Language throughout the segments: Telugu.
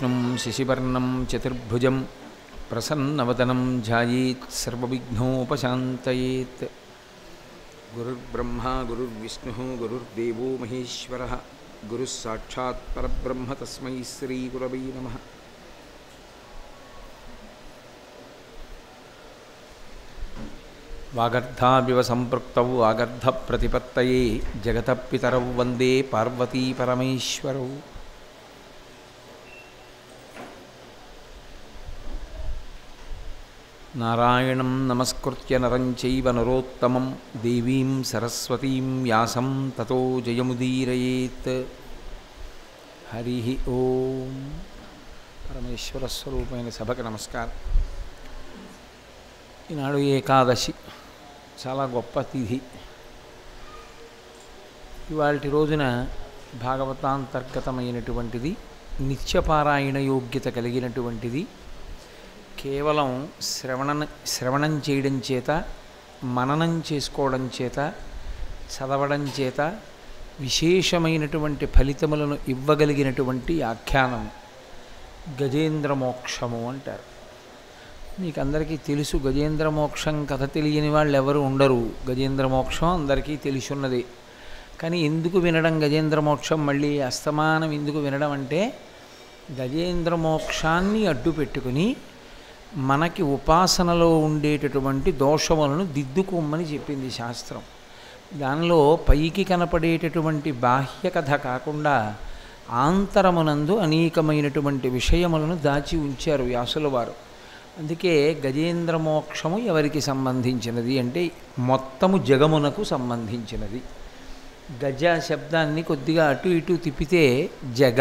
विष्णुं शशिवर्णं चतुर्भुजं प्रसन्नवदनं ध्यायेत् सर्वविघ्नोपशान्तयेत्। गुरुर्ब्रह्मा गुरुर्विष्णुः गुरुर्देवो महेश्वरः गुरुः साक्षात् परब्रह्म तस्मै श्रीगुरवे नमः। वागर्धाविव सम्पृक्तौ वागर्धप्रतिपत्तये जगतः पितरौ वन्दे पार्वती परमेश्वरौ। नारायणं नमस्कृत्य नरं चैव नरोत्तमं देवीं सरस्वतीं व्यासं ततो जयमुदीरयेत्। हरिः ओं। परमेश्वर स्वरूपैన సభకు నమస్కారం। ఈనాడు ఏకాదశి, చాలా గొప్ప తిథి. ఇవాల్టి రోజున భాగవతాంతర్గతమైనటువంటిది, నిత్యపారాయణ యోగ్యత కలిగినటువంటిది. కేవలం శ్రవణం చేయడం చేత, మననం చేసుకోవడం చేత, చదవడం చేత విశేషమైనటువంటి ఫలితములను ఇవ్వగలిగినటువంటి ఆఖ్యానం గజేంద్ర మోక్షము అంటారు. మీకు అందరికీ తెలుసు, గజేంద్ర మోక్షం కథ తెలియని వాళ్ళు ఎవరు ఉండరు. గజేంద్ర మోక్షం అందరికీ తెలుసున్నది. కానీ ఎందుకు వినడం గజేంద్ర మోక్షం? మళ్ళీ అస్తమానం ఎందుకు వినడం అంటే, గజేంద్ర మోక్షాన్ని అడ్డు పెట్టుకుని మనకి ఉపాసనలో ఉండేటటువంటి దోషములను దిద్దుకోమని చెప్పింది శాస్త్రం. దానిలో పైకి కనపడేటటువంటి బాహ్య కథ కాకుండా ఆంతరమునందు అనేకమైనటువంటి విషయములను దాచి ఉంచారు వ్యాసుల వారు. అందుకే గజేంద్ర మోక్షము ఎవరికి సంబంధించినది అంటే మొత్తము జగమునకు సంబంధించినది. గజ శబ్దాన్ని కొద్దిగా అటు ఇటు తిప్పితే జగ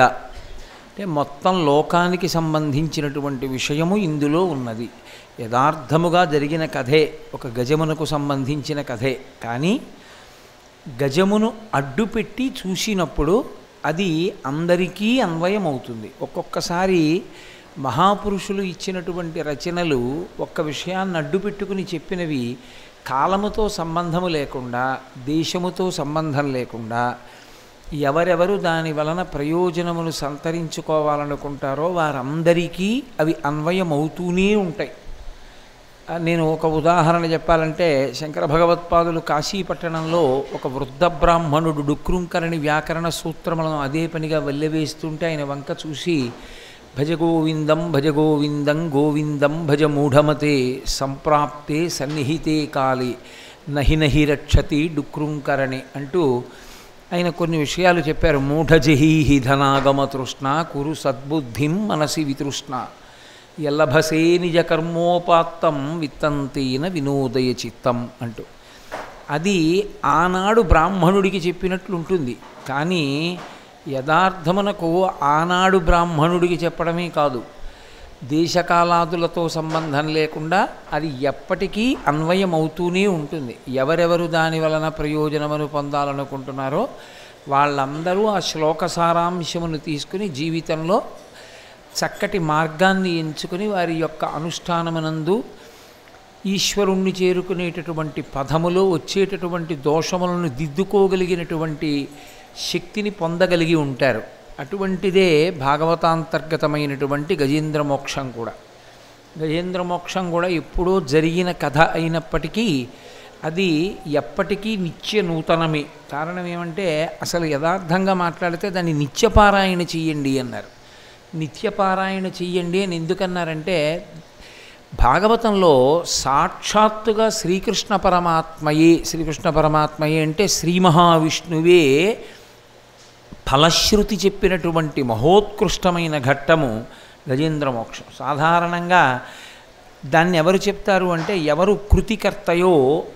అంటే మొత్తం లోకానికి సంబంధించినటువంటి విషయము ఇందులో ఉన్నది. యథార్థముగా జరిగిన కథే, ఒక గజమునకు సంబంధించిన కథే. కానీ గజమును అడ్డుపెట్టి చూసినప్పుడు అది అందరికీ అన్వయమవుతుంది. ఒక్కొక్కసారి మహాపురుషులు ఇచ్చినటువంటి రచనలు ఒక్క విషయాన్ని అడ్డుపెట్టుకుని చెప్పినవి కాలముతో సంబంధము లేకుండా, దేశముతో సంబంధం లేకుండా, ఎవరెవరు దాని వలన ప్రయోజనమును సంతరించుకోవాలనుకుంటారో వారందరికీ అవి అన్వయమవుతూనే ఉంటాయి. నేను ఒక ఉదాహరణ చెప్పాలంటే, శంకర భగవత్పాదులు కాశీపట్టణంలో ఒక వృద్ధ బ్రాహ్మణుడు డుక్రుంకరణి వ్యాకరణ సూత్రములను అదే పనిగా వల్లెవేస్తుంటే ఆయన వంక చూసి, భజ గోవిందం భజ గోవిందం గోవిందం భజ మూఢమతే సంప్రాప్తే సన్నిహితే కాళి నహి నహి రక్షతి డుక్రుంకరణి అంటూ ఆయన కొన్ని విషయాలు చెప్పారు. మూఢజహీహి ధనాగమ తృష్ణ కురు సద్బుద్ధిం మనసి వితృష్ణ ఎల్లభసే నిజ కర్మోపాత్తం విత్తంతేన వినోదయ చిత్తం అంటూ. అది ఆనాడు బ్రాహ్మణుడికి చెప్పినట్లుంటుంది. కానీ యథార్థమునకు ఆనాడు బ్రాహ్మణుడికి చెప్పడమే కాదు, దేశకాలాదులతో సంబంధం లేకుండా అది ఎప్పటికీ అన్వయమవుతూనే ఉంటుంది. ఎవరెవరు దాని వలన ప్రయోజనమును పొందాలనుకుంటున్నారో వాళ్ళందరూ ఆ శ్లోక సారాంశమును తీసుకుని జీవితంలో చక్కటి మార్గాన్ని ఎంచుకుని వారి యొక్క అనుష్ఠానమునందు ఈశ్వరుణ్ణి చేరుకునేటటువంటి పదములో వచ్చేటటువంటి దోషములను దిద్దుకోగలిగినటువంటి శక్తిని పొందగలిగి ఉంటారు. అటువంటిదే భాగవతాంతర్గతమైనటువంటి గజేంద్ర మోక్షం కూడా. గజేంద్ర మోక్షం కూడా ఎప్పుడో జరిగిన కథ అయినప్పటికీ అది ఎప్పటికీ నిత్య నూతనమే. కారణం ఏమంటే, అసలు యథార్థంగా మాట్లాడితే దాన్ని నిత్యపారాయణ చెయ్యండి అన్నారు. నిత్యపారాయణ చెయ్యండి అని ఎందుకన్నారంటే, భాగవతంలో సాక్షాత్తుగా శ్రీకృష్ణ పరమాత్మయే అంటే శ్రీ మహావిష్ణువే ఫలశ్రుతి చెప్పినటువంటి మహోత్కృష్టమైన ఘట్టము గజేంద్ర మోక్షం. సాధారణంగా దాన్ని ఎవరు చెప్తారు అంటే, ఎవరు కృతికర్తయో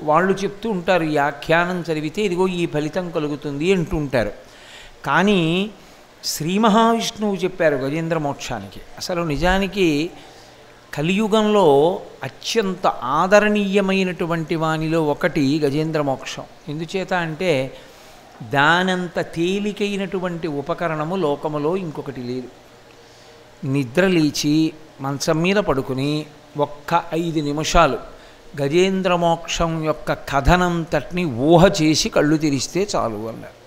వాళ్ళు చెప్తూ ఉంటారు. ఈ ఆఖ్యానం చదివితే ఇదిగో ఈ ఫలితం కలుగుతుంది అంటూ ఉంటారు. కానీ శ్రీ మహావిష్ణువు చెప్పారు గజేంద్ర మోక్షానికి. అసలు నిజానికి కలియుగంలో అత్యంత ఆదరణీయమైనటువంటి వానిలో ఒకటి గజేంద్ర మోక్షం. ఎందుచేత అంటే దానంత తేలికైనటువంటి ఉపకరణము లోకములో ఇంకొకటి లేదు. నిద్రలేచి మంచం మీద పడుకుని ఒక్క 5 నిమిషాలు గజేంద్ర మోక్షం యొక్క కథనంతటిని ఊహ చేసి కళ్ళు తెరిస్తే చాలు అన్నారు.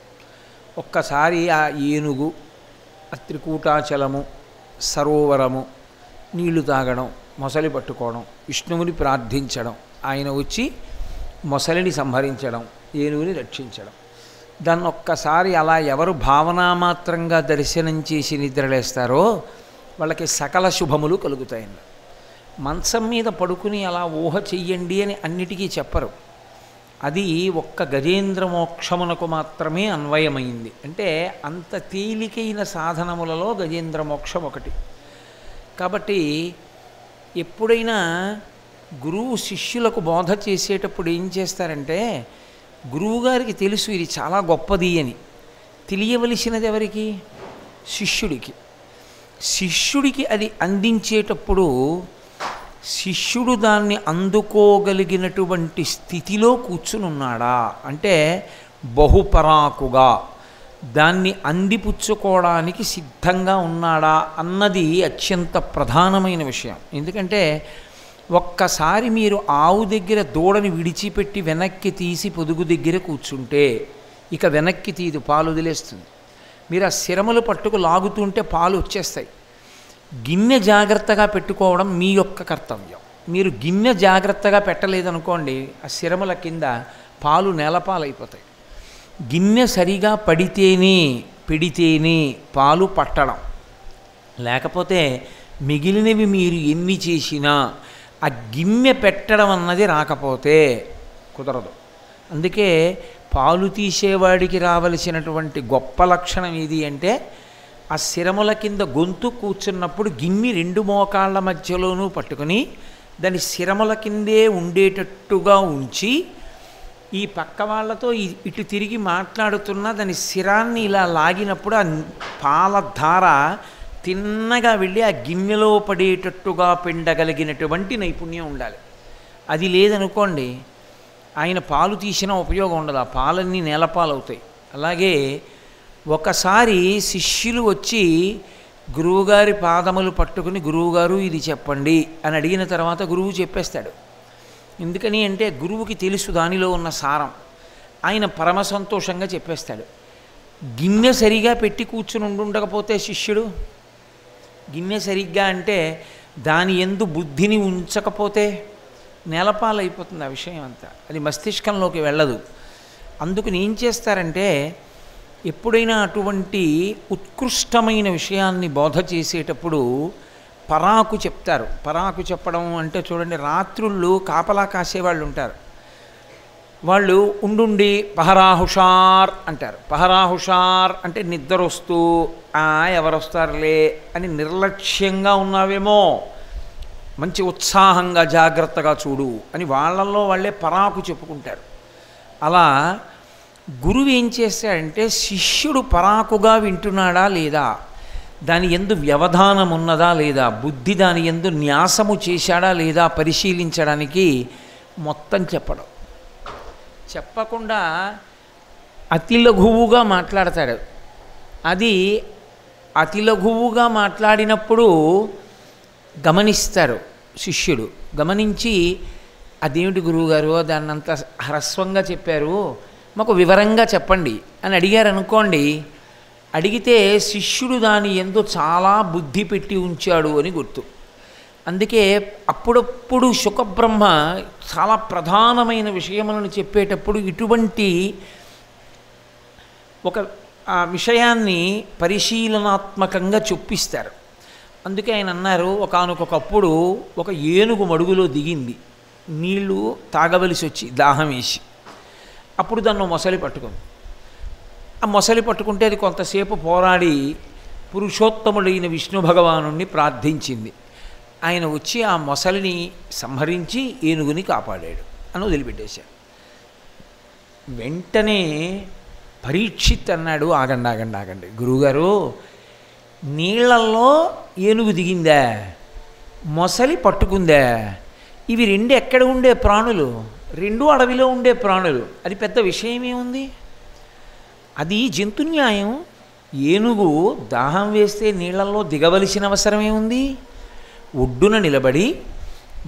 ఒక్కసారి ఆ ఏనుగు, త్రికూటాచలము, సరోవరము, నీళ్లు తాగడం, మొసలి పట్టుకోవడం, విష్ణువుని ప్రార్థించడం, ఆయన వచ్చి మొసలిని సంహరించడం, ఏనుగుని రక్షించడం. దాన్ని ఒక్కసారి అలా ఎవరు భావనామాత్రంగా దర్శనం చేసి నిద్రలేస్తారో వాళ్ళకి సకల శుభములు కలుగుతాయండి. మంచం మీద పడుకుని అలా ఊహ చెయ్యండి అని అన్నిటికీ చెప్పరు. అది ఒక్క గజేంద్ర మోక్షమునకు మాత్రమే అన్వయమైంది. అంటే అంత తేలికైన సాధనములలో గజేంద్ర మోక్షం ఒకటి. కాబట్టి ఎప్పుడైనా గురువు శిష్యులకు బోధ చేసేటప్పుడు ఏం చేస్తారంటే, గురువుగారికి తెలుసు ఇది చాలా గొప్పది అని. తెలియవలసినది ఎవరికి? శిష్యుడికి. శిష్యుడికి అది అందించేటప్పుడు శిష్యుడు దాన్ని అందుకోగలిగినటువంటి స్థితిలో కూర్చునున్నాడా అంటే బహుపరాకుగా దాన్ని అందిపుచ్చుకోవడానికి సిద్ధంగా ఉన్నాడా అన్నది అత్యంత ప్రధానమైన విషయం. ఎందుకంటే ఒక్కసారి మీరు ఆవు దగ్గర దూడని విడిచిపెట్టి వెనక్కి తీసి పొదుగు దగ్గర కూర్చుంటే ఇక వెనక్కి తీదు, పాలు వదిలేస్తుంది. మీరు ఆ శిరములు పట్టుకు లాగుతుంటే పాలు వచ్చేస్తాయి. గిన్నె జాగ్రత్తగా పెట్టుకోవడం మీ యొక్క కర్తవ్యం. మీరు గిన్నె జాగ్రత్తగా పెట్టలేదనుకోండి, ఆ శిరముల కింద పాలు నేలపాలైపోతాయి. గిన్నె సరిగా పెడితేనే పాలు పట్టడం, లేకపోతే మిగిలినవి మీరు ఎన్ని చేసినా ఆ గిన్నె పెట్టడం అన్నది రాకపోతే కుదరదు. అందుకే పాలు తీసేవాడికి రావలసినటువంటి గొప్ప లక్షణం ఏది అంటే, ఆ శిరముల కింద గొంతు కూర్చున్నప్పుడు గిన్నె రెండు మోకాళ్ళ మధ్యలోనూ పట్టుకొని దాని శిరముల కిందే ఉండేటట్టుగా ఉంచి, ఈ పక్క వాళ్ళతో ఇటు తిరిగి మాట్లాడుతున్న దాని శిరాన్ని ఇలా లాగినప్పుడు ఆ పాలధార తిన్నగా వెళ్ళి ఆ గిన్నెలో పడేటట్టుగా పిండగలిగినటువంటి నైపుణ్యం ఉండాలి. అది లేదనుకోండి, ఆయన పాలు తీసినా ఉపయోగం ఉండదు, ఆ పాలన్నీ నేలపాలవుతాయి. అలాగే ఒకసారి శిష్యులు వచ్చి గురువుగారి పాదములు పట్టుకుని, గురువుగారు ఇది చెప్పండి అని అడిగిన తర్వాత గురువు చెప్పేస్తాడు. ఎందుకని అంటే గురువుకి తెలుసు దానిలో ఉన్న సారం. ఆయన పరమ సంతోషంగా చెప్పేస్తాడు. గిన్నె సరిగా పెట్టి కూర్చుని ఉండకపోతే శిష్యుడు, గిన్నె సరిగ్గా అంటే దాని యందు బుద్ధిని ఉంచకపోతే నేలపాలైపోతుంది ఆ విషయం అంతా, అది మస్తిష్కంలోకి వెళ్ళదు. అందుకని ఏం చేస్తారంటే, ఎప్పుడైనా అటువంటి ఉత్కృష్టమైన విషయాన్ని బోధ చేసేటప్పుడు పరాకు చెప్తారు. పరాకు చెప్పడం అంటే చూడండి, రాత్రుళ్ళు కాపలా కాసేవాళ్ళు ఉంటారు. వాళ్ళు ఉండుండి పహరాహుషార్ అంటారు. పహరాహుషార్ అంటే నిద్ర వస్తూ ఎవరొస్తారులే అని నిర్లక్ష్యంగా ఉన్నావేమో, మంచి ఉత్సాహంగా జాగ్రత్తగా చూడు అని వాళ్ళల్లో వాళ్ళే పరాకు చెప్పుకుంటారు. అలా గురువు ఏం చేస్తాడంటే, శిష్యుడు పరాకుగా వింటున్నాడా లేదా, దాని యందు వ్యవధానం ఉన్నదా లేదా, బుద్ధి దాని యందు న్యాసము చేశాడా లేదా పరిశీలించడానికి మొత్తం చెప్పడం. చెప్పకుండా అతి లఘువుగా మాట్లాడతాడు. అది అతి లఘువుగా మాట్లాడినప్పుడు గమనిస్తారు శిష్యుడు. గమనించి అదేమిటి గురువుగారు దాన్నంత హ్రస్వంగా చెప్పారు, మాకు వివరంగా చెప్పండి అని అడిగారు అనుకోండి. అడిగితే శిష్యుడు దాని యందు చాలా బుద్ధి పెట్టి ఉంచాడు అని గుర్తు. అందుకే అప్పుడప్పుడు శుకబ్రహ్మ చాలా ప్రధానమైన విషయములను చెప్పేటప్పుడు ఇటువంటి ఒక విషయాన్ని పరిశీలనాత్మకంగా చొప్పిస్తారు. అందుకే ఆయన అన్నారు, ఒకానొకప్పుడు ఒక ఏనుగు మడుగులో దిగింది, నీళ్లు తాగవలసి వచ్చి దాహం వేసి. అప్పుడు దాన్ని మొసలి పట్టుకుంది. ఆ మొసలి పట్టుకుంటే అది కొంతసేపు పోరాడి పురుషోత్తముడైన విష్ణు భగవానుణ్ణి ప్రార్థించింది. ఆయన వచ్చి ఆ మొసలిని సంహరించి ఏనుగుని కాపాడాడు అని వదిలిపెట్టేశాడు. వెంటనే పరీక్షిత్ అన్నాడు, ఆగండి గురువుగారు, నీళ్లల్లో ఏనుగు దిగిందా, మొసలి పట్టుకుందా, ఇవి రెండు ఎక్కడ ఉండే ప్రాణులు, రెండు అడవిలో ఉండే ప్రాణులు, అది పెద్ద విషయమేముంది, అది జంతున్యాయం. ఏనుగు దాహం వేస్తే నీళ్లలో దిగవలసిన అవసరమే ఉంది. ఒడ్డున నిలబడి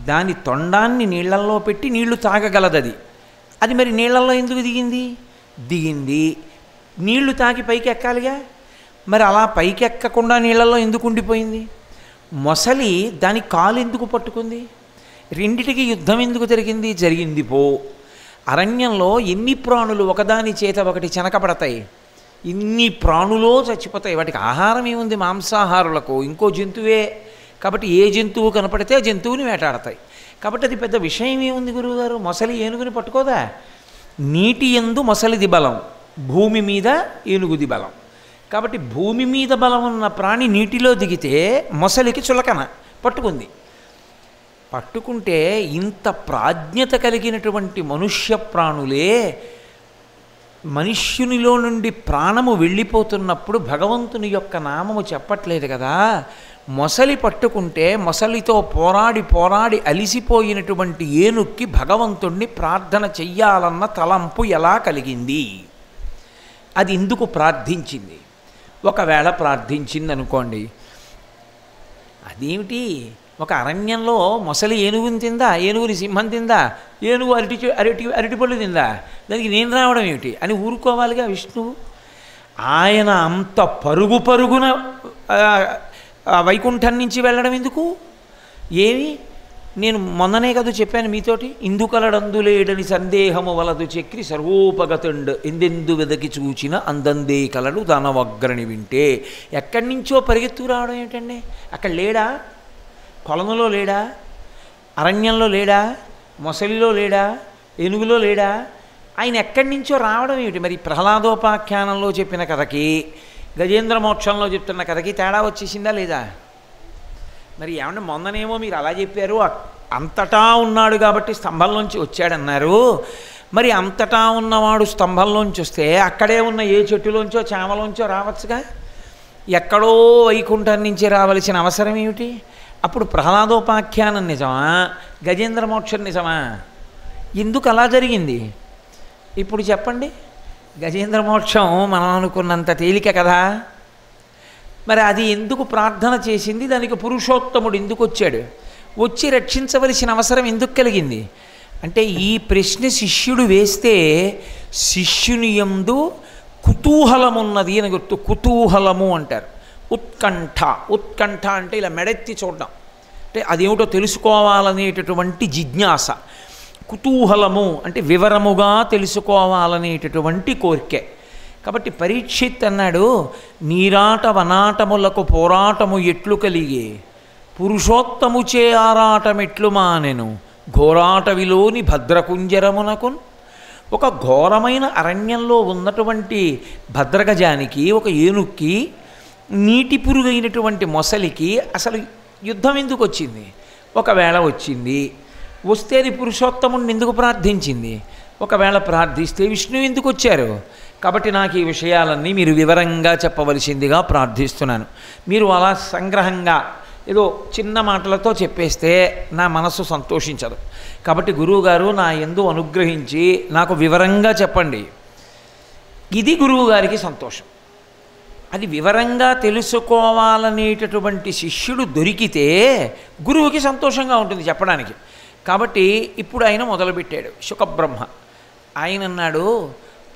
దాని తొండాన్ని నీళ్లల్లో పెట్టి నీళ్లు తాగగలదది. అది మరి నీళ్లలో ఎందుకు దిగింది, నీళ్లు తాగి పైకి ఎక్కాలిగా, మరి అలా పైకి ఎక్కకుండా నీళ్లలో ఎందుకు ఉండిపోయింది? మొసలి దాని కాలు ఎందుకు పట్టుకుంది? రెండిటికి యుద్ధం ఎందుకు జరిగింది? జరిగింది పో. అరణ్యంలో ఎన్ని ప్రాణులు ఒకదాని చేత ఒకటి చెనకపడతాయి, ఇన్ని ప్రాణులో చచ్చిపోతాయి. వాటికి ఆహారం ఏముంది? మాంసాహారులకు ఇంకో జంతువే కాబట్టి ఏ జంతువు కనపడితే ఆ జంతువుని వేటాడతాయి. కాబట్టి అది పెద్ద విషయం ఏముంది గురువుగారు? మొసలి ఏనుగుని పట్టుకోదా? నీటి యందు మొసలిది బలం, భూమి మీద ఏనుగుది బలం. కాబట్టి భూమి మీద బలం ఉన్న ప్రాణి నీటిలో దిగితే మొసలికి చులకన, పట్టుకుంది. పట్టుకుంటే ఇంత ప్రాజ్ఞత కలిగినటువంటి మనుష్య ప్రాణులే మనుష్యునిలో నుండి ప్రాణము వెళ్ళిపోతున్నప్పుడు భగవంతుని యొక్క నామము చెప్పట్లేదు కదా. మొసలి పట్టుకుంటే మొసలితో పోరాడి పోరాడి అలిసిపోయినటువంటి ఏనుక్కి భగవంతుణ్ణి ప్రార్థన చెయ్యాలన్న తలంపు ఎలా కలిగింది? అది ఎందుకు ప్రార్థించింది? ఒకవేళ ప్రార్థించింది అనుకోండి, అదేమిటి? ఒక అరణ్యంలో మొసలి ఏనుగుని తిందా? ఏనుగుని సింహం తిందా? ఏనుగు అరటిపళ్ళు తిందా? దానికి నేను రావడం ఏమిటి అని ఊరుకోవాలిగా విష్ణువు. ఆయన అంత పరుగు పరుగున వైకుంఠం నుంచి వెళ్ళడం ఎందుకు? ఏమి నేను మొన్ననే కదా చెప్పాను మీతోటి, ఇందుకలడందులేడని సందేహము వలదు చక్రి సర్వోపగతుండు ఎందెందు వెదకి చూచిన అందందే కలడు దానవగ్రని వింటే. ఎక్కడి నుంచో పరిగెత్తు రావడం ఏమిటండి? అక్కడ లేడా? కొలనులో లేడా? అరణ్యంలో లేడా? మొసలిలో లేడా? ఏనుగులో లేడా? ఆయన ఎక్కడి నుంచో రావడం ఏమిటి? మరి ప్రహ్లాదోపాఖ్యానంలో చెప్పిన కథకి గజేంద్ర మోక్షంలో చెప్తున్న కథకి తేడా వచ్చేసిందా లేదా? మరి ఏమన్నా మొన్ననేమో మీరు అలా చెప్పారు, అంతటా ఉన్నాడు కాబట్టి స్తంభంలోంచి వచ్చాడన్నారు. మరి అంతటా ఉన్నవాడు స్తంభంలోంచి వస్తే అక్కడే ఉన్న ఏ చెట్టులోంచో చామలోంచో రావచ్చుగా. ఎక్కడో వైకుంఠం నుంచి రావలసిన అవసరం ఏమిటి? అప్పుడు ప్రహ్లాదోపాఖ్యానం నిజమా, గజేంద్ర మోక్షం నిజమా? ఎందుకు అలా జరిగింది ఇప్పుడు చెప్పండి. గజేంద్ర మోక్షం మనం అనుకున్నంత తేలిక కదా. మరి అది ఎందుకు ప్రార్థన చేసింది? దానికి పురుషోత్తముడు ఎందుకు వచ్చాడు? వచ్చి రక్షించవలసిన అవసరం ఎందుకు కలిగింది? అంటే ఈ ప్రశ్న శిష్యుడు వేస్తే శిష్యుని యందు కుతూహలమున్నది అని గుర్తు. కుతూహలము అంటారు. ఉత్కంఠ, ఉత్కంఠ అంటే ఇలా మెడెత్తి చూడడం, అంటే అదేమిటో తెలుసుకోవాలనేటటువంటి జిజ్ఞాస. కుతూహలము అంటే వివరముగా తెలుసుకోవాలనేటటువంటి కోరికే. కాబట్టి పరీక్షిత్ అన్నాడు, నీరాట వనాటములకు పోరాటము ఎట్లు కలిగే, పురుషోత్తముచే ఆరాటమెట్లు మానెను, ఘోరాటవిలోని భద్రకుంజరమునకున్. ఒక ఘోరమైన అరణ్యంలో ఉన్నటువంటి భద్రగజానికి, ఒక ఏనుక్కి, నీటి పురుగైనటువంటి మొసలికి అసలు యుద్ధం ఎందుకు వచ్చింది? ఒకవేళ వచ్చింది, వస్తే అది పురుషోత్తముడిని ఎందుకు ప్రార్థించింది? ఒకవేళ ప్రార్థిస్తే విష్ణువు ఎందుకు వచ్చారు? కాబట్టి నాకు ఈ విషయాలన్నీ మీరు వివరంగా చెప్పవలసిందిగా ప్రార్థిస్తున్నాను. మీరు అలా సంగ్రహంగా ఏదో చిన్న మాటలతో చెప్పేస్తే నా మనస్సు సంతోషించదు. కాబట్టి గురువుగారు నా యందు అనుగ్రహించి నాకు వివరంగా చెప్పండి. ఇది గురువుగారికి సంతోషం. అది వివరంగా తెలుసుకోవాలనేటటువంటి శిష్యుడు దొరికితే గురువుకి సంతోషంగా ఉంటుంది చెప్పడానికి. కాబట్టి ఇప్పుడు ఆయన మొదలుపెట్టాడు. శుకబ్రహ్మ ఆయన అన్నాడు,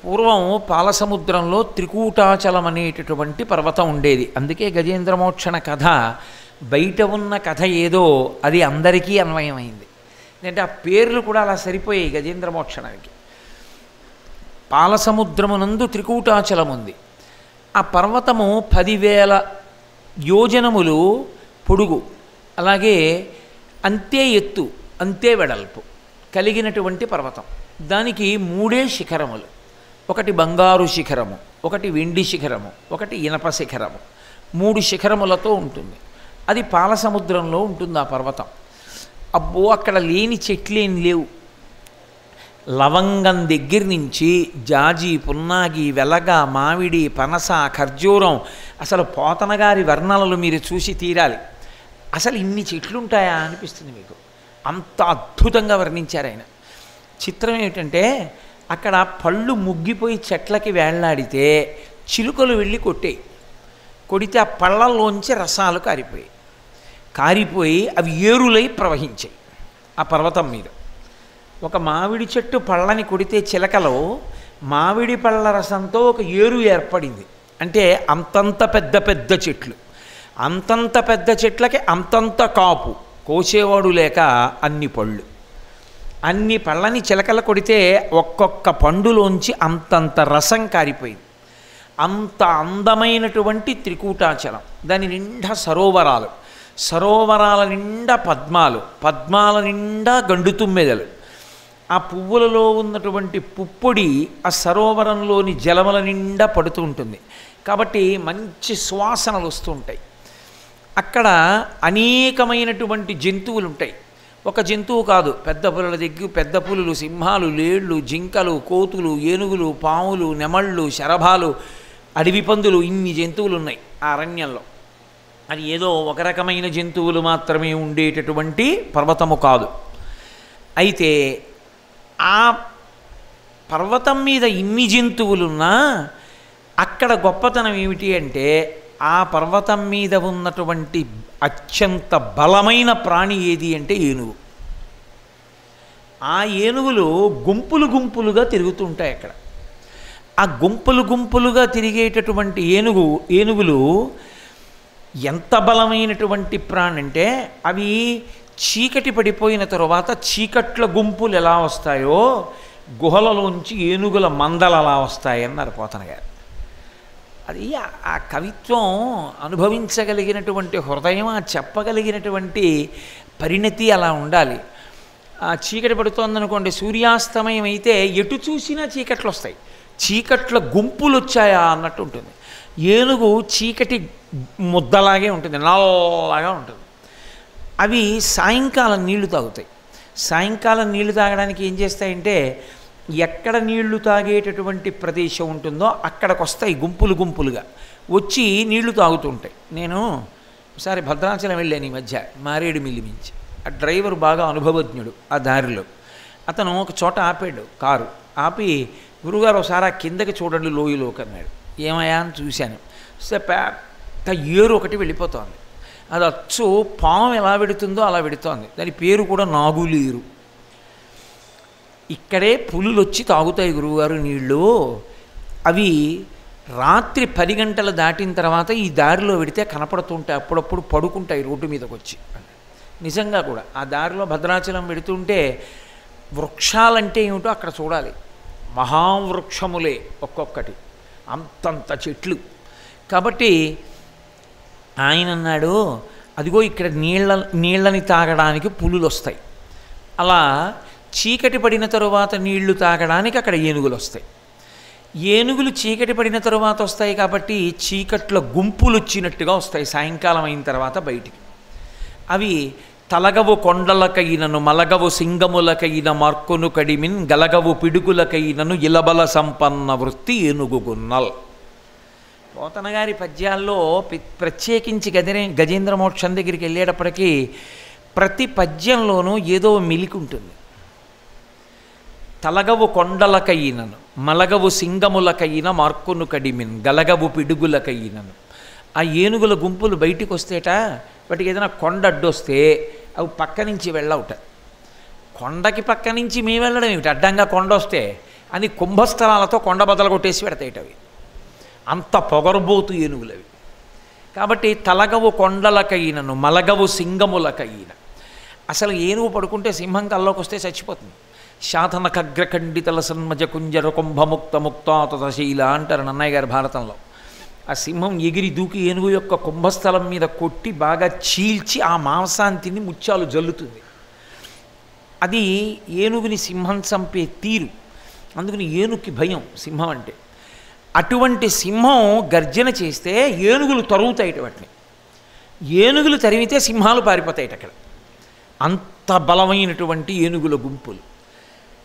పూర్వం పాలసముద్రంలో త్రికూటాచలం అనేటటువంటి పర్వతం ఉండేది. అందుకే గజేంద్రమోక్షణ కథ బయట ఉన్న కథ ఏదో అది అందరికీ అన్వయమైంది. అంటే ఆ పేర్లు కూడా అలా సరిపోయాయి గజేంద్రమోక్షణానికి. పాలసముద్రమునందు త్రికూటాచలం ఉంది. ఆ పర్వతము 10,000 యోజనములు పొడుగు, అలాగే అంతే ఎత్తు అంతే వెడల్పు కలిగినటువంటి పర్వతం. దానికి 3 శిఖరములు. ఒకటి బంగారు శిఖరము, ఒకటి వెండి శిఖరము, ఒకటి ఇనప శిఖరము. 3 శిఖరములతో ఉంటుంది. అది పాలసముద్రంలో ఉంటుంది ఆ పర్వతం. అబ్బో అక్కడ లేని చెట్లేం లేవు. లవంగం దగ్గర నుంచి జాజి, పున్నాగి, వెలగ, మామిడి, పనస, ఖర్జూరం, అసలు పోతనగారి వర్ణనలు మీరు చూసి తీరాలి. అసలు ఇన్ని చెట్లు ఉంటాయా అనిపిస్తుంది మీకు. అంత అద్భుతంగా వర్ణించారు ఆయన. చిత్రం ఏమిటంటే అక్కడ పళ్ళు ముగ్గిపోయి చెట్లకి వేళ్లాడితే చిలుకలు వెళ్ళి కొడితే ఆ పళ్ళల్లోంచి రసాలు కారిపోయి అవి ఏరులై ప్రవహించాయి ఆ పర్వతం మీద. ఒక మామిడి చెట్టు పళ్ళని కొడితే చిలకలో మామిడి పళ్ళ రసంతో ఒక ఏరు ఏర్పడింది. అంటే అంతంత పెద్ద పెద్ద చెట్లు. అంతంత పెద్ద చెట్లకి అంతంత కాపు, కోసేవాడు లేక అన్ని పళ్ళు. అన్ని పళ్ళని చిలకల కొడితే ఒక్కొక్క పండులోంచి అంతంత రసం కారిపోయింది. అంత అందమైనటువంటి త్రికూటాచలం, దాని నిండా సరోవరాలు, సరోవరాల నిండా పద్మాలు, పద్మాల నిండా గండు తుమ్మెదలు, ఆ పువ్వులలో ఉన్నటువంటి పుప్పొడి ఆ సరోవరంలోని జలముల నిండా పడుతూ ఉంటుంది. కాబట్టి మంచి సువాసనలు వస్తూ ఉంటాయి. అక్కడ అనేకమైనటువంటి జంతువులు ఉంటాయి. ఒక జంతువు కాదు, పెద్ద పులుల దగ్గర పెద్ద పులులు, సింహాలు, లేళ్ళు, జింకలు, కోతులు, ఏనుగులు, పాములు, నెమళ్ళు, శరభాలు, అడవి పందులు, ఇన్ని జంతువులు ఉన్నాయి ఆ అరణ్యంలో. అది ఏదో ఒక రకమైన జంతువులు మాత్రమే ఉండేటటువంటి పర్వతము కాదు. అయితే ఆ పర్వతం మీద ఇన్ని జంతువులున్నా అక్కడ గొప్పతనం ఏమిటి అంటే, ఆ పర్వతం మీద ఉన్నటువంటి అత్యంత బలమైన ప్రాణి ఏది అంటే ఏనుగు. ఆ ఏనుగులు గుంపులు గుంపులుగా తిరుగుతుంటాయి అక్కడ. ఆ గుంపులు గుంపులుగా తిరిగేటటువంటి ఏనుగులు ఎంత బలమైనటువంటి ప్రాణి అంటే, అవి చీకటి పడిపోయిన తరువాత చీకట్ల గుంపులు ఎలా వస్తాయో గుహలలోంచి ఏనుగుల మందలు అలా వస్తాయన్నారు పోతన గారు. అది ఆ కవిత్వం అనుభవించగలిగినటువంటి హృదయం, ఆ చెప్పగలిగినటువంటి పరిణతి అలా ఉండాలి. ఆ చీకటి పడుతోందనుకోండి, సూర్యాస్తమయం అయితే ఎటు చూసినా చీకట్లు వస్తాయి, చీకట్ల గుంపులు వచ్చాయా అన్నట్టు ఉంటుంది. ఏనుగు చీకటి ముద్దలాగే ఉంటుంది, నల్లగా ఉంటుంది. అవి సాయంకాలం నీళ్లు తాగుతాయి. సాయంకాలం నీళ్లు తాగడానికి ఏం చేస్తాయంటే, ఎక్కడ నీళ్లు తాగేటటువంటి ప్రదేశం ఉంటుందో అక్కడికి వస్తాయి గుంపులు గుంపులుగా వచ్చి నీళ్లు తాగుతూ ఉంటాయి. నేను ఒకసారి భద్రాచలం వెళ్ళాను ఈ మధ్య, మారేడుమిల్లి మించి. ఆ డ్రైవర్ బాగా అనుభవజ్ఞుడు. ఆ దారిలో అతను ఒక చోట ఆపాడు కారు. ఆపి, గురుగారు ఒకసారి ఆ కిందకి చూడండి లోయలోకి అన్నాడు. ఏమయ్యా అని చూశాను. సో పెద్ద ఏరు ఒకటి వెళ్ళిపోతోంది. అది అచ్చు పాము ఎలా వెడుతుందో అలా వెడుతోంది. దాని పేరు కూడా నాగులేరు. ఇక్కడే పులులు వచ్చి తాగుతాయి గురువుగారు నీళ్ళు. అవి రాత్రి 10 గంటలు దాటిన తర్వాత ఈ దారిలో వెడితే కనపడుతుంటాయి, అప్పుడప్పుడు పడుకుంటాయి రోడ్డు మీదకి వచ్చి. నిజంగా కూడా ఆ దారిలో భద్రాచలం వెడుతుంటే వృక్షాలంటే ఏమిటో అక్కడ చూడాలి. మహావృక్షములే ఒక్కొక్కటి, అంతంత చెట్లు. కాబట్టి ఆయన అన్నాడు, అదిగో ఇక్కడ నీళ్ళని తాగడానికి పులులు వస్తాయి. అలా చీకటి పడిన తరువాత నీళ్లు తాగడానికి అక్కడ ఏనుగులు వస్తాయి. ఏనుగులు చీకటి పడిన తరువాత వస్తాయి కాబట్టి చీకట్ల గుంపులు వచ్చినట్టుగా వస్తాయి సాయంకాలం అయిన తర్వాత బయటికి. అవి తలగవు కొండలకైనను మలగవు సింగములకైన మార్కొను కడిమిన్ గలగవు పిడుగులకైనను ఇలబల సంపన్న వృత్తి ఏనుగుగున్నల్. పోతన గారి పద్యాల్లో ప్రత్యేకించి గజేంద్ర మోక్షం దగ్గరికి వెళ్ళేటప్పటికీ ప్రతి పద్యంలోనూ ఏదో మెలికి ఉంటుంది. తలగవు కొండలకైనను మలగవు సింగములకైన మార్కొను కడిమిన్ గలగవు పిడుగులకైనను. ఆ ఏనుగుల గుంపులు బయటికి వస్తేట వాటికి ఏదైనా కొండ అడ్డొస్తే అవి పక్క నుంచి వెళ్ళవుట. కొండకి పక్క నుంచి మేము వెళ్ళడం ఏమిటి, అడ్డంగా కొండ వస్తే అని కుంభస్థలాలతో కొండ బద్దలు కొట్టేసి పెడతాయిట అవి. అంత పొగరబోతు ఏనుగులు అవి. కాబట్టి తలగవు కొండలకైనను మలగవు సింగములకైన. అసలు ఏనుగు పడుకుంటే సింహం కల్లోకి వస్తే చచ్చిపోతుంది. శాతన ఖగ్రఖండితల సన్మజ కుంజర కుంభముక్త ముక్తాతశీల అంటారు నన్నయ్య గారి భారతంలో. ఆ సింహం ఎగిరి దూకి ఏనుగు యొక్క కుంభస్థలం మీద కొట్టి బాగా చీల్చి ఆ మాంసాన్ని ముత్యాలు జల్లుతుంది. అది ఏనుగుని సింహం చంపే తీరు. అందుకని ఏనుగుకి భయం సింహం అంటే. అటువంటి సింహం గర్జన చేస్తే ఏనుగులు తరుగుతాయిట వాటిని. ఏనుగులు తరిమితే సింహాలు పారిపోతాయిట అక్కడ. అంత బలమైనటువంటి ఏనుగుల గుంపులు.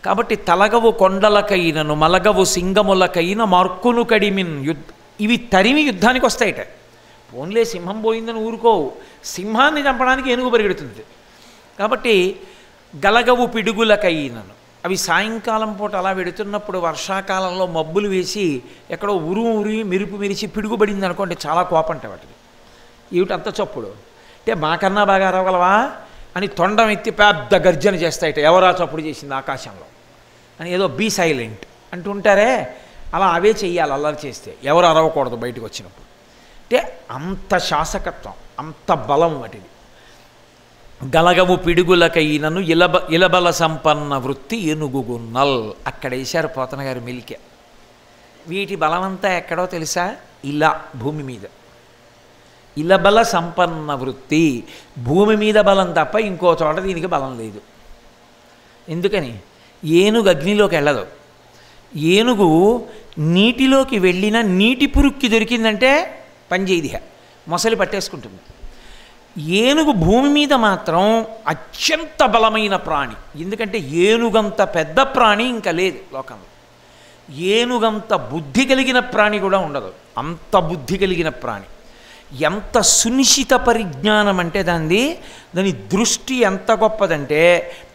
కాబట్టి తలగవు కొండలకైనను మలగవు సింగములకైన మార్కును కడిమిన్ ఇవి తరిమి యుద్ధానికి వస్తాయిట. పోన్లే సింహం పోయిందని ఊరుకోవు, సింహాన్ని చంపడానికి ఏనుగు పరిగెడుతుంది. కాబట్టి గలగవు పిడుగులకైనను, అవి సాయంకాలం పూట అలా వెడుతున్నప్పుడు వర్షాకాలంలో మబ్బులు వేసి ఎక్కడో ఉరి మెరుపు మెరిచి పిడుగుబడింది అనుకోండి, చాలా కోపంట వాటికి. ఏమిటి అంత చప్పుడు అంటే, మాకన్నా బాగా అరవగలవా అని తొండం ఎత్తి పెద్ద గర్జన చేస్తాయిట. ఎవరా చప్పుడు చేసింది ఆకాశంలో అని, ఏదో బీ సైలెంట్ అంటుంటారే, అలా అవే చెయ్యాలి అల్లరి చేస్తే. ఎవరు అరవకూడదు బయటకు వచ్చినప్పుడు. అంటే అంత శాసకత్వం, అంత బలం వాటిది. గలగము పిడుగులకైనను ఇలబల సంపన్న వృత్తి ఏనుగుగున్నల్. అక్కడ వేశారు పోతన గారు మెలిక. వీటి బలమంతా ఎక్కడో తెలుసా? ఇలా భూమి మీద. ఇలబల సంపన్న వృత్తి, భూమి మీద బలం తప్ప ఇంకో చోట దీనికి బలం లేదు. ఎందుకని? ఏనుగు అగ్నిలోకి వెళ్ళదు. ఏనుగు నీటిలోకి వెళ్ళిన నీటి పురుక్కి దొరికిందంటే పనిచేయదిహ, మొసలి పట్టేసుకుంటుంది. ఏనుగు భూమి మీద మాత్రం అత్యంత బలమైన ప్రాణి. ఎందుకంటే ఏనుగంత పెద్ద ప్రాణి ఇంకా లేదు లోకంలో. ఏనుగంత బుద్ధి కలిగిన ప్రాణి కూడా ఉండదు. అంత బుద్ధి కలిగిన ప్రాణి. ఎంత సునిశ్చిత పరిజ్ఞానం అంటే దాని దృష్టి ఎంత గొప్పదంటే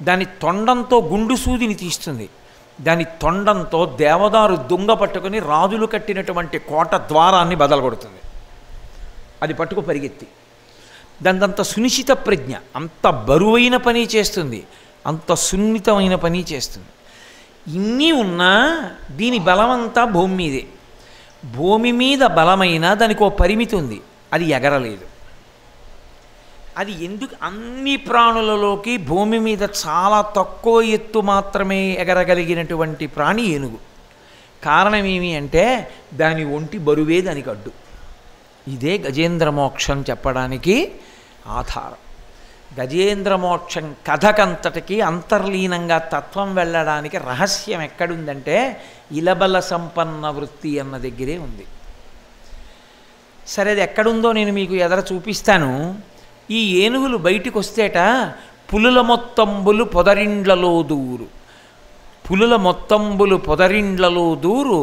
దాని తొండంతో గుండు సూదిని తీస్తుంది. దాని తొండంతో దేవదారు దొంగ పట్టుకొని రాజులు కట్టినటువంటి కోట ద్వారాన్ని బదలగొడుతుంది. అది పట్టుకు పరిగెత్తి. దానిదంత సునిశ్చిత ప్రజ్ఞ, అంత బరువైన పని చేస్తుంది, అంత సున్నితమైన పని చేస్తుంది. ఇన్ని ఉన్నా దీని బలమంతా భూమి మీదే. భూమి మీద బలమైన దానికి ఓ పరిమితి ఉంది, అది ఎగరలేదు. అది ఎందుకు? అన్ని ప్రాణులలోకి భూమి మీద చాలా తక్కువ ఎత్తు మాత్రమే ఎగరగలిగినటువంటి ప్రాణి ఏనుగు. కారణం ఏమి అంటే దాని ఒంటి బరువే దానికి అడ్డు. ఇదే గజేంద్ర మోక్షం చెప్పడానికి ఆధారం. గజేంద్ర మోక్షం కథకంతటికి అంతర్లీనంగా తత్వం వెళ్ళడానికి రహస్యం ఎక్కడుందంటే ఇలబల సంపన్న వృత్తి అన్న దగ్గరే ఉంది. సరే, అది ఎక్కడుందో నేను మీకు ఎదర చూపిస్తాను. ఈ ఏనుగులు బయటికి వస్తేట పులుల మొత్తంబులు పొదరిండ్లలో దూరు, పులుల మొత్తంబులు పొదరిండ్లలో దూరు,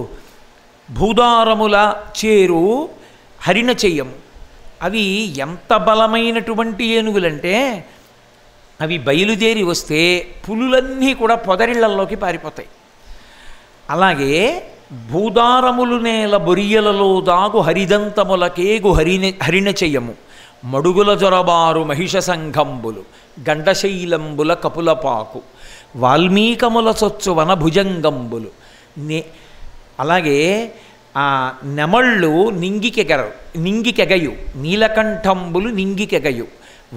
భూదారముల చేరు హరిణ చెయ్యము. అవి ఎంత బలమైనటువంటి ఏనుగులంటే అవి బయలుదేరి వస్తే పులులన్నీ కూడా పొదరిళ్లలోకి పారిపోతాయి. అలాగే భూదారములు నేల బొరియలలో దాగు హరిదంతములకేగు హరిణ చెయ్యము, మడుగుల జొరబారు మహిష సంఘంబులు, గండశైలంబుల కపులపాకు, వాల్మీకముల సొచ్చు వనభుజంగంబులు. అలాగే ఆ నెమళ్ళు నింగికెగయు, నీలకంఠంబులు నింగికెగయు,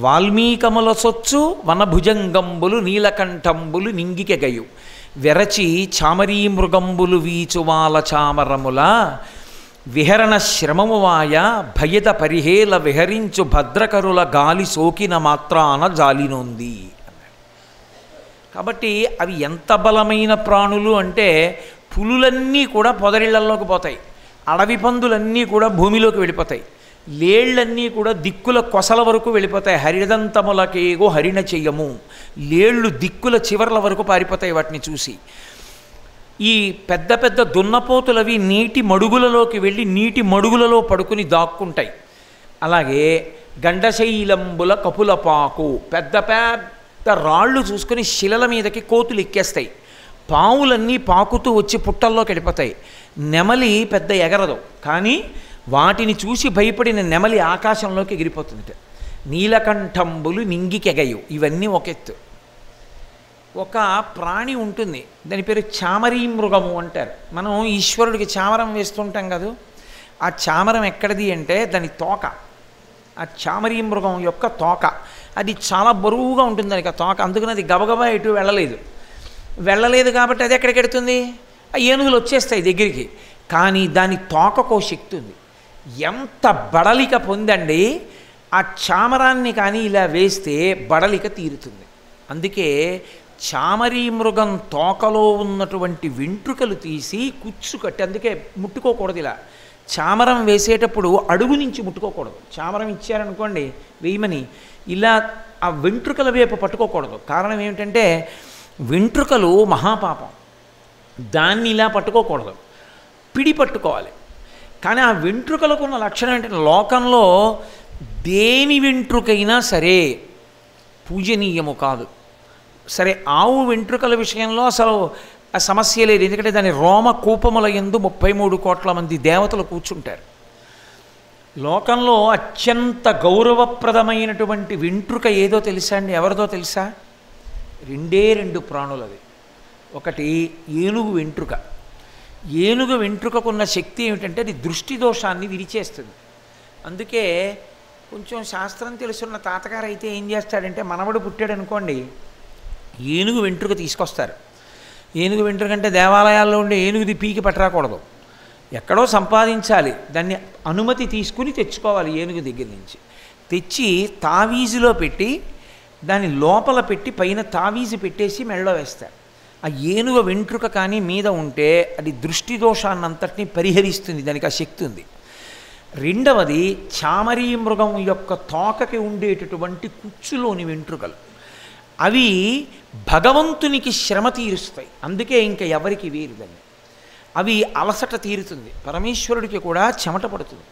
వాల్మీకముల సొచ్చు వనభుజంగంబులు నీలకంఠంబులు నింగికెగయు, వెరచి చామరీ మృగంబులు వీచువాల చామరముల, విహరణ శ్రమమువాయ భయద పరిహేల విహరించు భద్రకరుల గాలి సోకిన మాత్రాన జాలినొంది. కాబట్టి అవి ఎంత బలమైన ప్రాణులు అంటే పులులన్నీ కూడా పొదరిళ్లలోకి పోతాయి, అడవి పందులన్నీ కూడా భూమిలోకి వెళ్ళిపోతాయి, లేళ్ళన్నీ కూడా దిక్కుల కొసల వరకు వెళ్ళిపోతాయి. హరిదంతములకేగో హరిణ చెయ్యము, లేళ్ళు దిక్కుల చివర్ల వరకు పారిపోతాయి వాటిని చూసి. ఈ పెద్ద పెద్ద దున్నపోతులవి నీటి మడుగులలోకి వెళ్ళి నీటి మడుగులలో పడుకుని దాక్కుంటాయి. అలాగే గండశైలంబుల కపులపాకు, పెద్ద పెద్ద రాళ్ళు చూసుకొని శిలల మీదకి కోతులు ఎక్కేస్తాయి. పావులన్నీ పాకుతూ వచ్చి పుట్టల్లోకి వెళ్ళిపోతాయి. నెమలి పెద్ద ఎగరదు, కానీ వాటిని చూసి భయపడిన నెమలి ఆకాశంలోకి ఎగిరిపోతుంది. నీలకంఠంబులు నింగికెగయు, ఇవన్నీ ఒక ఎత్తు. ఒక ప్రాణి ఉంటుంది, దాని పేరు చామరీ మృగము అంటారు. మనం ఈశ్వరుడికి చామరం వేస్తుంటాం కదా, ఆ చామరం ఎక్కడిది అంటే దాని తోక. ఆ చామరీ మృగం యొక్క తోక అది చాలా బరువుగా ఉంటుంది దానికి ఆ తోక. అందుకని అది గబగబా ఎటు వెళ్ళలేదు కాబట్టి అది ఎక్కడికి వెడుతుంది? ఆ ఏనుగులు వచ్చేస్తాయి దగ్గరికి. కానీ దాని తోకకో శక్తి ఉంది. ఎంత బడలిక పొందండి ఆ చామరాన్ని కానీ ఇలా వేస్తే బడలిక తీరుతుంది. అందుకే చామరీ మృగం తోకలో ఉన్నటువంటి వెంట్రుకలు తీసి కుచ్చు కట్టి, అందుకే ముట్టుకోకూడదు. ఇలా చామరం వేసేటప్పుడు అడుగు నుంచి ముట్టుకోకూడదు. చామరం ఇచ్చారనుకోండి వేయమని, ఇలా ఆ వెంట్రుకల వైపు పట్టుకోకూడదు. కారణం ఏమిటంటే వెంట్రుకలు మహాపాపం, దాన్ని ఇలా పట్టుకోకూడదు, పిడి పట్టుకోవాలి. కానీ ఆ వెంట్రుకలకు ఉన్న లక్షణం ఏంటంటే లోకంలో దేని వెంట్రుకైనా సరే పూజనీయము కాదు. సరే, ఆవు వెంట్రుకల విషయంలో అసలు ఆ సమస్య లేదు, ఎందుకంటే దాని రోమ కూపముల యందు 33 కోట్ల మంది దేవతలు కూర్చుంటారు. లోకంలో అత్యంత గౌరవప్రదమైనటువంటి వెంట్రుక ఏదో తెలుసా అండి? ఎవరిదో తెలుసా? 2 ప్రాణులది. ఒకటి ఏనుగు వెంట్రుక. ఏనుగు వెంట్రుకకున్న శక్తి ఏమిటంటే అది దృష్టి దోషాన్ని విరిచేస్తుంది. అందుకే కొంచెం శాస్త్రం తెలుసున్న తాతగారు అయితే ఏం చేస్తాడంటే, మనవడు పుట్టాడు అనుకోండి, ఏనుగు వెంట్రుక తీసుకొస్తారు. ఏనుగు వెంట్రుక అంటే దేవాలయాల్లో ఉండే ఏనుగుది పీకి పట్టరాకూడదు, ఎక్కడో సంపాదించాలి, దాన్ని అనుమతి తీసుకుని తెచ్చుకోవాలి. ఏనుగు దగ్గర నుంచి తెచ్చి తావీజులో పెట్టి దాని లోపల పెట్టి పైన తావీజు పెట్టేసి మెళ్ళో వేస్తారు. ఆ ఏనుగు వెంట్రుక కానీ మీద ఉంటే అది దృష్టి దోషాన్నంతటినీ పరిహరిస్తుంది, దానికి ఆ శక్తి ఉంది. రెండవది, చామరీ మృగం యొక్క తోకకి ఉండేటటువంటి కుచ్చులోని వెంట్రుకలు, అవి భగవంతునికి శ్రమ తీరుస్తాయి. అందుకే ఇంకా ఎవరికి వీరుదని, అవి అలసట తీరుతుంది. పరమేశ్వరుడికి కూడా చెమట పడుతుంది.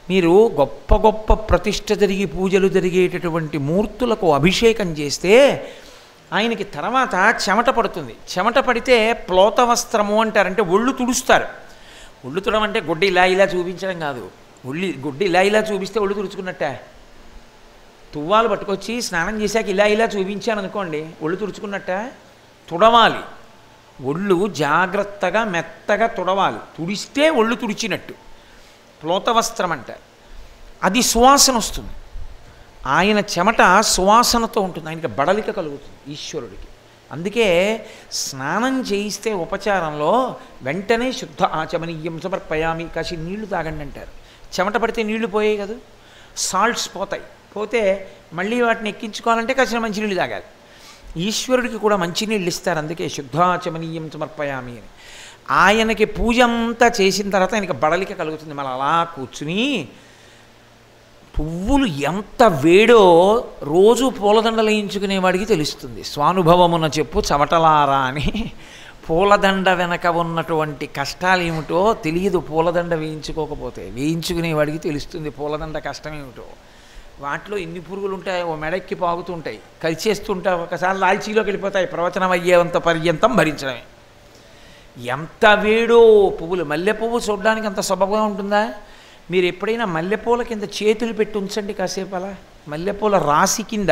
మీరు గొప్ప గొప్ప ప్రతిష్ఠ జరిగి పూజలు జరిగేటటువంటి మూర్తులకు అభిషేకం చేస్తే ఆయనకి తర్వాత చెమట పడుతుంది. చెమట పడితే ప్లోత వస్త్రము అంటారంటే ఒళ్ళు తుడుస్తారు. ఒళ్ళు తుడడం అంటే గుడ్డ ఇలా ఇలా చూపించడం కాదు. గుడ్డ ఇలా ఇలా చూపిస్తే ఒళ్ళు తుడుచుకున్నట్టే. తువ్వాలు పట్టుకొచ్చి స్నానం చేశాక ఇలా ఇలా చూపించాను అనుకోండి, ఒళ్ళు తుడుచుకున్నట్ట. తుడవాలి, ఒళ్ళు జాగ్రత్తగా మెత్తగా తుడవాలి. తుడిస్తే ఒళ్ళు తుడిచినట్టు. ప్లోతవస్త్రం అంటారు. అది సువాసన వస్తుంది. ఆయన చెమట సువాసనతో ఉంటుంది, ఆయనకి బడలిక కలుగుతుంది ఈశ్వరుడికి. అందుకే స్నానం చేయిస్తే ఉపచారంలో వెంటనే శుద్ధ ఆచమనీయం సమర్పయామి, కాసి నీళ్లు తాగండి అంటారు. చెమట పడితే నీళ్లు పోయాయి కదా, సాల్ట్స్ పోతాయి. పోతే మళ్ళీ వాటిని ఎక్కించుకోవాలంటే కాసిన మంచినీళ్ళు తాగాలి. ఈశ్వరుడికి కూడా మంచినీళ్ళు ఇస్తారు. అందుకే శుద్ధాచమనీయం సమర్పయామి అని. ఆయనకి పూజ అంతా చేసిన తర్వాత ఆయనకి బడలిక కలుగుతుంది. మళ్ళీ అలా కూర్చుని పువ్వులు ఎంత వేడో రోజు పూలదండలు వేయించుకునేవాడికి తెలుస్తుంది. స్వానుభవమున చెప్పు చవటలారా అని. పూలదండ వెనక ఉన్నటువంటి కష్టాలు ఏమిటో తెలియదు పూలదండ వేయించుకోకపోతే. వేయించుకునేవాడికి తెలుస్తుంది పూలదండ కష్టం ఏమిటో. వాటిలో ఎన్ని పురుగులు ఉంటాయి, ఓ మెడక్కి పాగుతుంటాయి, కలిచేస్తుంటాయి, ఒకసారి లాల్చీలోకి వెళ్ళిపోతాయి. ప్రవచనం అయ్యేంత పర్యంతం భరించడమే. ఎంత వేడో పువ్వులు. మల్లెపువ్వు చూడడానికి అంత సొబగా ఉంటుందా? మీరు ఎప్పుడైనా మల్లెపూల కింద చేతులు పెట్టి ఉంచండి కాసేపు. అలా మల్లెపూల రాశి కింద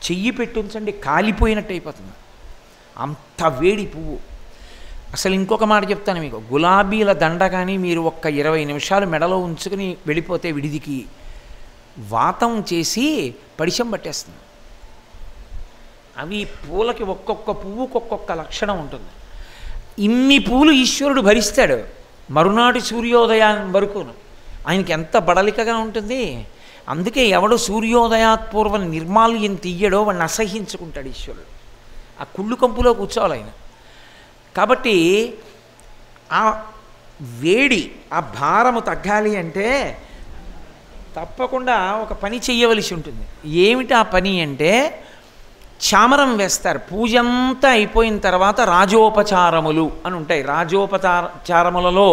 చెయ్యి పెట్టి ఉంచండి, కాలిపోయినట్టు అయిపోతుంది, అంత వేడి పువ్వు. అసలు ఇంకొక మాట చెప్తాను మీకు. గులాబీల దండ కానీ మీరు ఒక్క 20 నిమిషాలు మెడలో ఉంచుకుని వెళ్ళిపోతే విడిదికి వాతం చేసి పడిశం పట్టేస్తుంది. అవి పూలకి ఒక్కొక్క పువ్వుకి ఒక్కొక్క లక్షణం ఉంటుంది. ఇన్ని పూలు ఈశ్వరుడు భరిస్తాడు మరునాటి సూర్యోదయం వరకును. ఆయనకి ఎంత బడలికగా ఉంటుంది. అందుకే ఎవడు సూర్యోదయాత్పూర్వం నిర్మాల్యం తీయడో వాడిని అసహించుకుంటాడు ఈశ్వరుడు. ఆ కుళ్ళు కంపులో కూర్చోవాలి ఆయన. కాబట్టి ఆ వేడి, ఆ భారము తగ్గాలి అంటే తప్పకుండా ఒక పని చెయ్యవలసి ఉంటుంది. ఏమిటి ఆ పని అంటే, చామరం వేస్తారు. పూజ అంతా అయిపోయిన తర్వాత రాజోపచారములు అని ఉంటాయి. రాజోపచారములలో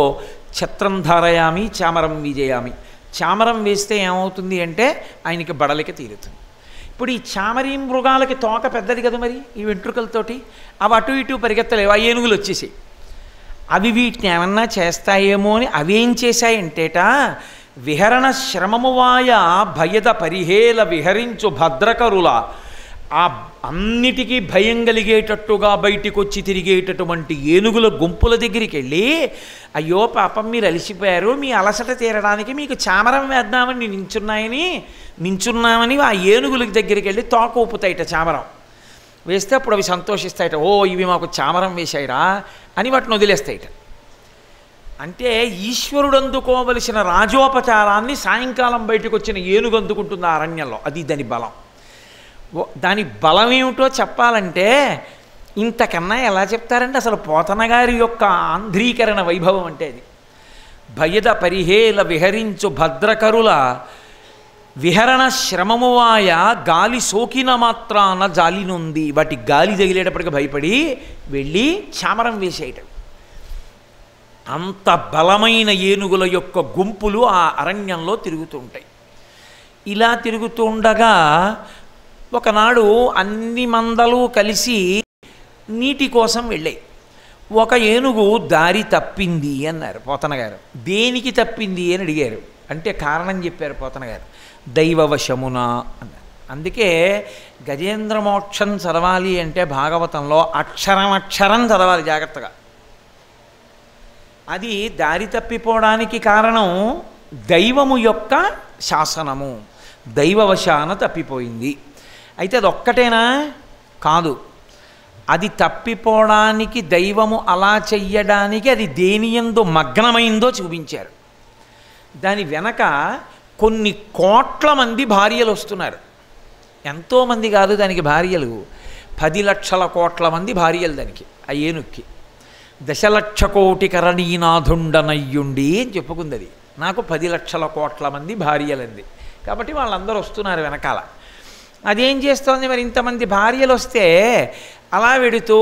ఛత్రం ధారయామి, చామరం విజయామి. చామరం వేస్తే ఏమవుతుంది అంటే ఆయనకి బడలిక తీరుతుంది. ఇప్పుడు ఈ చామరీ మృగాలకి తోక పెద్దది కదా మరి, ఈ వెంట్రుకలతోటి అవి అటు ఇటు పరిగెత్తలేవు. ఆ ఏనుగులు వచ్చేసి అవి వీటిని ఏమన్నా చేస్తాయేమో అని అవేం చేశాయంటేట, విహరణ శ్రమమువాయ భయద పరిహేల విహరించు భద్రకరుల. ఆ అన్నిటికీ భయం కలిగేటట్టుగా బయటికి వచ్చి తిరిగేటటువంటి ఏనుగుల గుంపుల దగ్గరికి వెళ్ళి, అయ్యో పాపం మీరు అలసిపోయారు, మీ అలసట తీరడానికి మీకు చామరం వేద్దామని నించున్నామని ఆ ఏనుగుల దగ్గరికి వెళ్ళి తోక ఊపుతాయిట. చామరం వేస్తే అప్పుడు అవి సంతోషిస్తాయిట. ఓ ఇవి మాకు చామరం వేశాయిరా అని వాటిని వదిలేస్తాయిట. అంటే ఈశ్వరుడు అందుకోవలసిన రాజోపచారాన్ని సాయంకాలం బయటకు వచ్చిన ఏనుగు అందుకుంటుంది ఆ అరణ్యంలో. అది దాని బలం. దాని బలం ఏమిటో చెప్పాలంటే ఇంతకన్నా ఎలా చెప్తారంటే, అసలు పోతనగారి యొక్క ఆంధ్రీకరణ వైభవం అంటే అది. భయద పరిహేల విహరించు భద్రకరుల విహరణ శ్రమమువాయ గాలి సోకిన మాత్రాన జాలినుంది. వాటి గాలి తగిలేటప్పటికి భయపడి వెళ్ళి చామరం వేసేయటం. అంత బలమైన ఏనుగుల యొక్క గుంపులు ఆ అరణ్యంలో తిరుగుతూ ఉంటాయి. ఇలా తిరుగుతూ ఉండగా ఒకనాడు అన్ని మందలు కలిసి నీటి కోసం వెళ్ళాయి. ఒక ఏనుగు దారి తప్పింది అన్నారు పోతనగారు. దేనికి తప్పింది అని అడిగారు. అంటే కారణం చెప్పారు పోతనగారు. దైవవశమున అన్నారు. అందుకే గజేంద్ర మోక్షం చదవాలి అంటే భాగవతంలో అక్షరం అక్షరం చదవాలి జాగ్రత్తగా. అది దారి తప్పిపోవడానికి కారణం దైవము యొక్క శాసనము, దైవవశాన తప్పిపోయింది. అయితే అది ఒక్కటేనా? కాదు. అది తప్పిపోవడానికి, దైవము అలా చెయ్యడానికి అది దేనియందు మగ్నమైందో చూపించారు. దాని వెనక కొన్ని కోట్ల మంది భార్యలు వస్తున్నారు. ఎంతోమంది కాదు దానికి భార్యలు, 10 లక్షల కోట్ల మంది భార్యలు దానికి, ఆ ఏనుక్కి. 10 లక్ష కోటి కరణీనాథుండనయ్యుండి అని చెప్పుకుంది అది. నాకు 10 లక్షల కోట్ల మంది భార్యలంది. కాబట్టి వాళ్ళందరూ వస్తున్నారు వెనకాల. అదేం చేస్తోంది మరి? ఇంతమంది భార్యలు వస్తే అలా వెడుతూ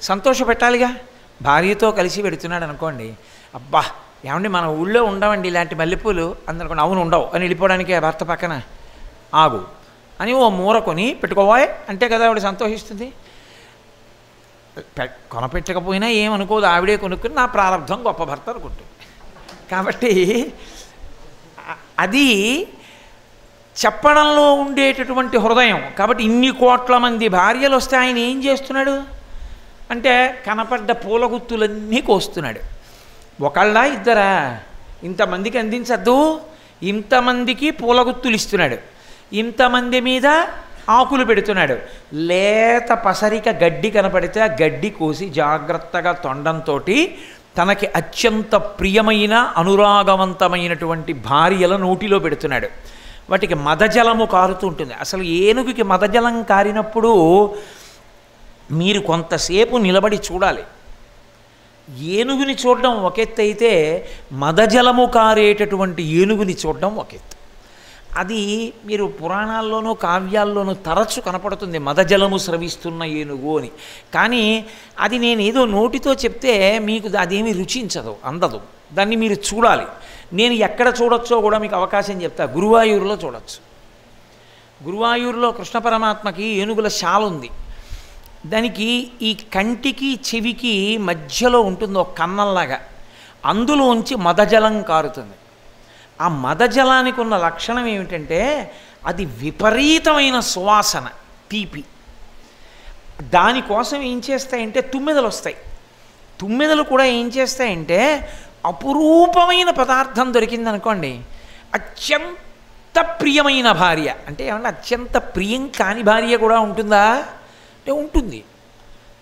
సంతోషపెట్టాలిగా. భార్యతో కలిసి వెడుతున్నాడు అనుకోండి, అబ్బా ఏమండి మన ఊళ్ళో ఉండవండి ఇలాంటి మల్లెపూలు అందనుకోండి, అవును ఉండవు అని వెళ్ళిపోవడానికి భర్త పక్కన ఆగు అని ఓ మూర కొని పెట్టుకోవాయ్ అంటే కదా ఆవిడ సంతోషిస్తుంది. కొనపెట్టకపోయినా ఏమనుకోదు, ఆవిడే కొనుక్కుని నా ప్రారంభం గొప్ప భర్త అనుకుంటుంది. కాబట్టి అది చెప్పడంలో ఉండేటటువంటి హృదయం. కాబట్టి ఇన్ని కోట్ల మంది భార్యలు వస్తే ఆయన ఏం చేస్తున్నాడు అంటే కనపడ్డ పూలగుత్తులన్నీ కోస్తున్నాడు. ఒకళ్ళ ఇద్దరా? ఇంతమందికి అందించద్దు, ఇంతమందికి పూలగుత్తులు ఇస్తున్నాడు, ఇంతమంది మీద ఆకులు పెడుతున్నాడు. లేత పసరిక గడ్డి కనపడితే ఆ గడ్డి కోసి జాగ్రత్తగా తొండంతో తనకి అత్యంత ప్రియమైన అనురాగవంతమైనటువంటి భార్యల నోటిలో పెడుతున్నాడు. వాటికి మదజలము కారుతూ ఉంటుంది. అసలు ఏనుగుకి మదజలం కారినప్పుడు మీరు కొంతసేపు నిలబడి చూడాలి. ఏనుగుని చూడడం ఒక ఎత్తు అయితే మదజలము కారేటటువంటి ఏనుగుని చూడడం ఒక ఎత్తు. అది మీరు పురాణాల్లోనూ కావ్యాల్లోనూ తరచు కనపడుతుంది, మదజలము స్రవిస్తున్న ఏనుగు అని. కానీ అది నేను ఏదో నోటితో చెప్తే మీకు అదేమీ రుచించదు, అందదు. దాన్ని మీరు చూడాలి. నేను ఎక్కడ చూడొచ్చో కూడా మీకు అవకాశం చెప్తా. గురువాయూరులో చూడొచ్చు. గురువాయూరులో కృష్ణ పరమాత్మకి ఏనుగుల శాల ఉంది. దానికి ఈ కంటికి చెవికి మధ్యలో ఉంటుంది ఒక కన్నంలాగా, అందులోంచి మదజలం కారుతుంది. ఆ మదజలానికి ఉన్న లక్షణం ఏమిటంటే అది విపరీతమైన సువాసన, తీపి. దానికోసం ఏం చేస్తాయంటే తుమ్మెదలు వస్తాయి. తుమ్మెదలు కూడా ఏం చేస్తాయంటే అపురూపమైన పదార్థం దొరికిందనుకోండి, అత్యంత ప్రియమైన భార్య అంటే ఏమన్నా అత్యంత ప్రియం కాని భార్య కూడా ఉంటుందా అంటే ఉంటుంది.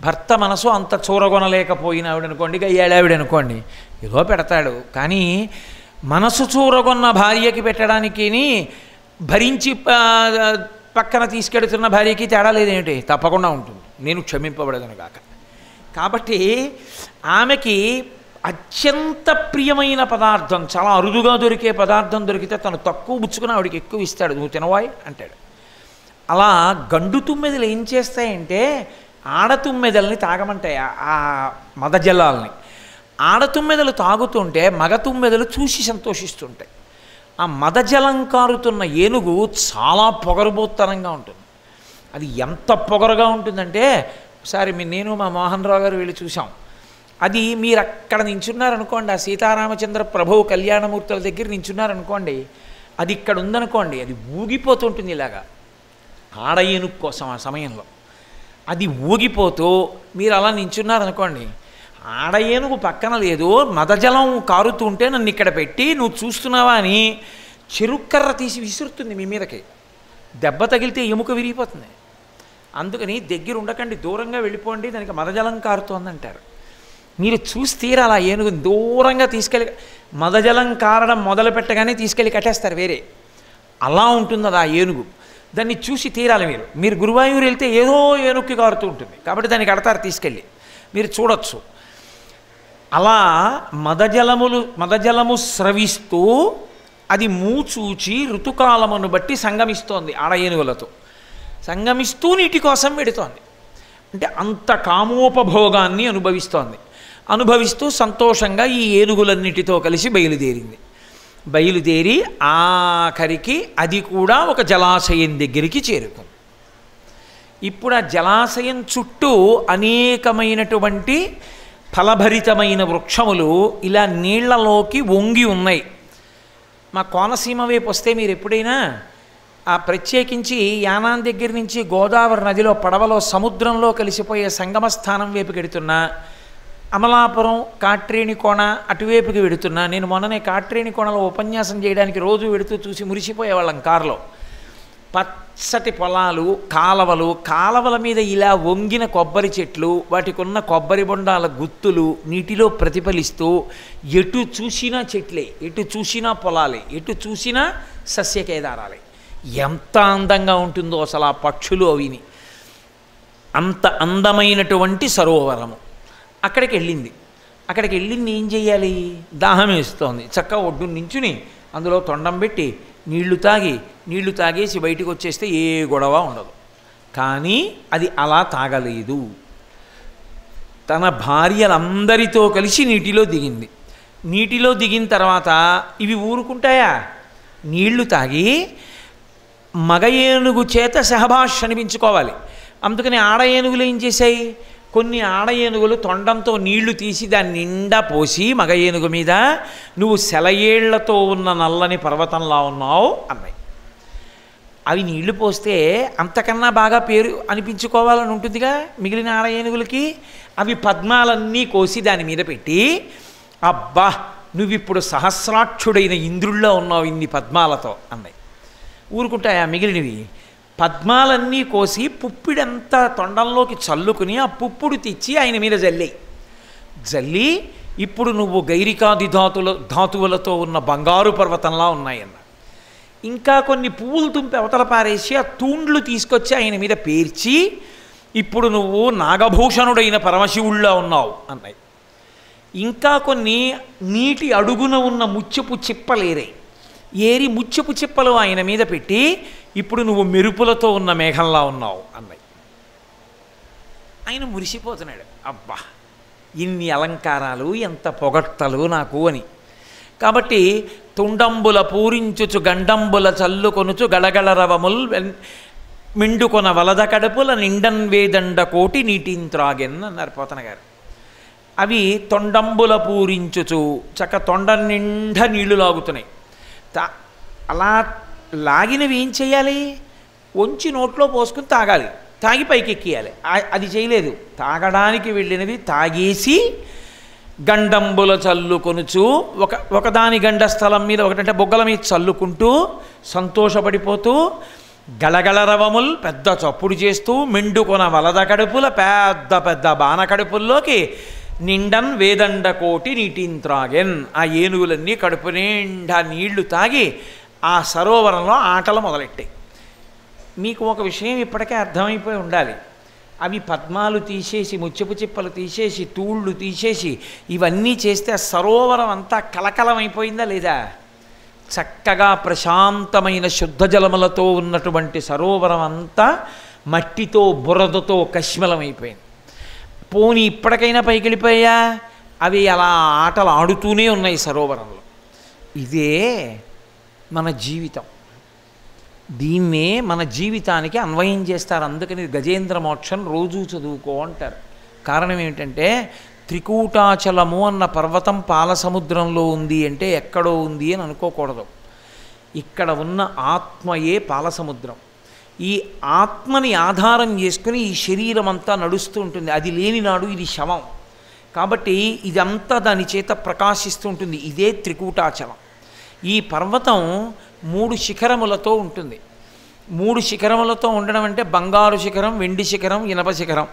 భర్త మనసు అంత చూరగొనలేకపోయిన ఆవిడనుకోండి, గయ్యాడావిడనుకోండి, ఏదో పెడతాడు. కానీ మనసు చూరగొన్న భార్యకి పెట్టడానికి భరించి పక్కన తీసుకెడుతున్న భార్యకి తేడా లేదేమిటి? తప్పకుండా ఉంటుంది. నేను క్షమింపబడదను కాక. కాబట్టి ఆమెకి అత్యంత ప్రియమైన పదార్థం, చాలా అరుదుగా దొరికే పదార్థం దొరికితే తను తక్కువ పుచ్చుకుని ఆవిడికి ఎక్కువ ఇస్తాడు, నువ్వు తినవాయి అంటాడు. అలా గండు తుమ్మెదలు ఏం చేస్తాయంటే ఆడతుమ్మెదల్ని తాగమంటాయి ఆ మదజలాల్ని. ఆడతుమ్మెదలు తాగుతుంటే మగ తుమ్మెదలు చూసి సంతోషిస్తుంటాయి. ఆ మదజలం కారుతున్న ఏనుగు చాలా పొగరుబోత్తనంగా ఉంటుంది. అది ఎంత పొగరుగా ఉంటుందంటే ఒకసారి నేను మా మోహన్ రావు గారు వెళ్ళి చూసాం. అది మీరు అక్కడ నించున్నారనుకోండి, ఆ సీతారామచంద్ర ప్రభువు కళ్యాణమూర్తుల దగ్గర నించున్నారనుకోండి, అది ఇక్కడ ఉందనుకోండి, అది ఊగిపోతుంటుంది ఇలాగా ఆడ ఏనుగు కోసం. ఆ సమయంలో అది ఊగిపోతూ మీరు అలా నించున్నారనుకోండి, ఆడ ఏనుగు పక్కన లేదు, మదజలం కారుతుంటే నన్ను ఇక్కడ పెట్టి నువ్వు చూస్తున్నావా అని చెరుక్కర్ర తీసి విసురుతుంది మీ మీదకి. దెబ్బ తగిలితే ఎముక విరిగిపోతుంది. అందుకని దగ్గర ఉండకండి, దూరంగా వెళ్ళిపోండి, దానికి మదజలం కారుతోందంటారు. మీరు చూసి తీరాలి ఆ ఏనుగుని. దూరంగా తీసుకెళ్ళి మదజలం కారడం మొదలు పెట్టగానే తీసుకెళ్ళి కట్టేస్తారు వేరే. అలా ఉంటుంది అది ఆ ఏనుగు. దాన్ని చూసి తీరాలి మీరు. మీరు గురువాయూరు వెళ్తే ఏదో ఏనుక్కి కారుతూ ఉంటుంది, కాబట్టి దాన్ని కడతారు తీసుకెళ్ళి, మీరు చూడొచ్చు. అలా మదజలము స్రవిస్తూ అది మూచూచి ఋతుకాలమును బట్టి సంగమిస్తోంది ఆడ ఏనుగులతో. సంగమిస్తూ నీటి కోసం పెడుతోంది. అంటే అంత కామోపభోగాన్ని అనుభవిస్తూ సంతోషంగా ఈ ఏనుగులన్నిటితో కలిసి బయలుదేరింది. బయలుదేరి ఆఖరికి అది కూడా ఒక జలాశయం దగ్గరికి చేరుకుంది. ఇప్పుడు ఆ జలాశయం చుట్టూ అనేకమైనటువంటి ఫలభరితమైన వృక్షములు ఇలా నీళ్లలోకి వంగి ఉన్నాయి. మా కోనసీమ వైపు వస్తే మీరు ఎప్పుడైనా ఆ ప్రత్యేకించి యానాం దగ్గర నుంచి గోదావరి నదిలో పడవలో సముద్రంలో కలిసిపోయే సంగమ స్థానం వైపు కెడుతున్నా అమలాపురం కాట్రేణికోణ అటువైపుకి వెడుతున్నా. నేను మొన్ననే కాట్రేణికోణలో ఉపన్యాసం చేయడానికి రోజు వెడుతూ చూసి మురిసిపోయేవాళ్ళం కారులో. పచ్చటి పొలాలు, కాలవల మీద ఇలా వంగిన కొబ్బరి చెట్లు, వాటికి ఉన్న కొబ్బరి బొండాల గుత్తులు నీటిలో ప్రతిఫలిస్తూ, ఎటు చూసినా చెట్లే, ఎటు చూసినా పొలాలే, ఎటు చూసినా సస్యకేదారాలే. ఎంత అందంగా ఉంటుందో అసలు ఆ పక్షులు అవిని. అంత అందమైనటువంటి సరోవరము. అక్కడికి వెళ్ళింది ఏం చెయ్యాలి? దాహం వేస్తోంది. చక్కగా ఒడ్డు నించుని అందులో తొండం పెట్టి నీళ్లు తాగేసి బయటికి వచ్చేస్తే ఏ గొడవ ఉండదు. కానీ అది అలా తాగలేదు. తన భార్యలందరితో కలిసి నీటిలో దిగింది. నీటిలో దిగిన తర్వాత ఇవి ఊరుకుంటాయా? నీళ్లు తాగి మగ ఏనుగు చేత సహభాష్ అనిపించుకోవాలి. అందుకని ఆడ ఏనుగులు ఏం చేశాయి? కొన్ని ఆడ ఏనుగులు తొండంతో నీళ్లు తీసి దాన్ని నిండా పోసి మగ ఏనుగు మీద, నువ్వు సెలయేళ్లతో ఉన్న నల్లని పర్వతంలా ఉన్నావు అన్నాయి. అవి నీళ్లు పోస్తే అంతకన్నా బాగా పేరు అనిపించుకోవాలని ఉంటుందిగా మిగిలిన ఆడ ఏనుగులకి. అవి పద్మాలన్నీ కోసి దాని మీద పెట్టి, అబ్బా నువ్విప్పుడు సహస్రాక్షుడైన ఇంద్రుల్లో ఉన్నావు ఇన్ని పద్మాలతో అన్నాయి. ఊరుకుంటాయా మిగిలినవి? పద్మాలన్నీ కోసి పుప్పిడంతా తొండంలోకి చల్లుకుని ఆ పుప్పుడు తెచ్చి ఆయన మీద జల్లి ఇప్పుడు నువ్వు గైరికాది ధాతువులతో ఉన్న బంగారు పర్వతంలా ఉన్నాయన్న. ఇంకా కొన్ని పువ్వులు తుంపి అవతల పారేసి ఆ తూండ్లు తీసుకొచ్చి ఆయన మీద పేర్చి, ఇప్పుడు నువ్వు నాగభూషణుడైన పరమశివుళ్ళ ఉన్నావు అన్నాయి. ఇంకా కొన్ని నీటి అడుగున ఉన్న ముత్యపు చిప్పలేరాయి. ఏరి ముత్యపు చిప్పలు ఆయన మీద పెట్టి, ఇప్పుడు నువ్వు మెరుపులతో ఉన్న మేఘంలా ఉన్నావు అన్నాయి. ఆయన మురిసిపోతున్నాడు. అబ్బా ఇన్ని అలంకారాలు, ఎంత పొగట్టలు నాకు అని. కాబట్టి తుండంబుల పూరించుచు గండంబుల చల్లుకొనుచు గడగడ రవముల్ మెండుకొన వలద కడుపుల నిండన్ వేదండ కోటి నీటింత్రాగెన్ అన్నారు పోతన గారు. అవి తొండంబుల పూరించుచు చక్క తొండం నిండా నీళ్లు లాగుతున్నాయి. అలా లాగినవి ఏం చేయాలి? వంచి నోట్లో పోసుకుని తాగాలి, తాగి పైకి ఎక్కియాలి. అది చేయలేదు. తాగడానికి వెళ్ళినవి తాగేసి గండంబుల చల్లుకొనుచు ఒకదాని గండ స్థలం మీద ఒకటంటే బొగ్గల మీద చల్లుకుంటూ సంతోషపడిపోతూ, గలగల రవముల్ పెద్ద చప్పుడు చేస్తూ, మెండుకొన వలద కడుపుల పెద్ద పెద్ద బాణ కడుపుల్లోకి నిండన్ వేదండ కోటి నీటింత్రాగెన్, ఆ ఏనుగులన్నీ కడుపు నిండా నీళ్లు తాగి ఆ సరోవరంలో ఆటలు మొదలెట్టాయి. మీకు ఒక విషయం ఇప్పటికే అర్థమైపోయి ఉండాలి. అవి పద్మాలు తీసేసి, ముత్యపు చిప్పలు తీసేసి, తూళ్ళు తీసేసి ఇవన్నీ చేస్తే ఆ సరోవరం అంతా కలకలమైపోయిందా లేదా? చక్కగా ప్రశాంతమైన శుద్ధ జలములతో ఉన్నటువంటి సరోవరం అంతా మట్టితో బురదతో కష్మలమైపోయింది. పోనీ ఇప్పటికైనా పైకి వెళ్ళిపోయా? అవి అలా ఆటలు ఆడుతూనే ఉన్నాయి సరోవరంలో. ఇదే మన జీవితం. దీన్నే మన జీవితానికి అన్వయం చేస్తారు. అందుకని గజేంద్ర మోక్షం రోజూ చదువుకో అంటారు. కారణం ఏమిటంటే, త్రికూటాచలము అన్న పర్వతం పాలసముద్రంలో ఉంది అంటే ఎక్కడో ఉంది అని అనుకోకూడదు. ఇక్కడ ఉన్న ఆత్మయే పాలసముద్రం. ఈ ఆత్మని ఆధారం చేసుకుని ఈ శరీరం అంతా నడుస్తూ ఉంటుంది. అది లేనినాడు ఇది శవం. కాబట్టి ఇదంతా దాని చేత ప్రకాశిస్తూ ఉంటుంది. ఇదే త్రికూటాచలం. ఈ పర్వతం 3 శిఖరములతో ఉంటుంది. 3 శిఖరములతో ఉండడం అంటే బంగారు శిఖరం, వెండి శిఖరం, ఇనప శిఖరం,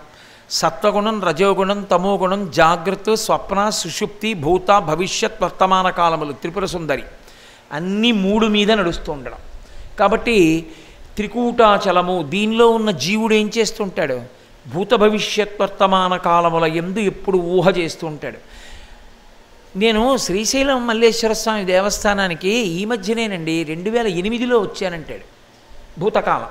సత్వగుణం, రజోగుణం, తమోగుణం, జాగ్రత్త, స్వప్న, సుషుప్తి, భూత, భవిష్యత్, వర్తమాన కాలములు, త్రిపుర సుందరి అన్నీ 3 మీద నడుస్తూ ఉండడం. కాబట్టి త్రికూటాచలము. దీనిలో ఉన్న జీవుడు ఏం చేస్తుంటాడు? భూత భవిష్యత్ వర్తమాన కాలముల యందు ఎప్పుడు ఊహ చేస్తూ ఉంటాడు. నేను శ్రీశైలం మల్లేశ్వర స్వామి దేవస్థానానికి ఈ మధ్యనేనండి 2008లో వచ్చానంటాడు. భూతకాలం.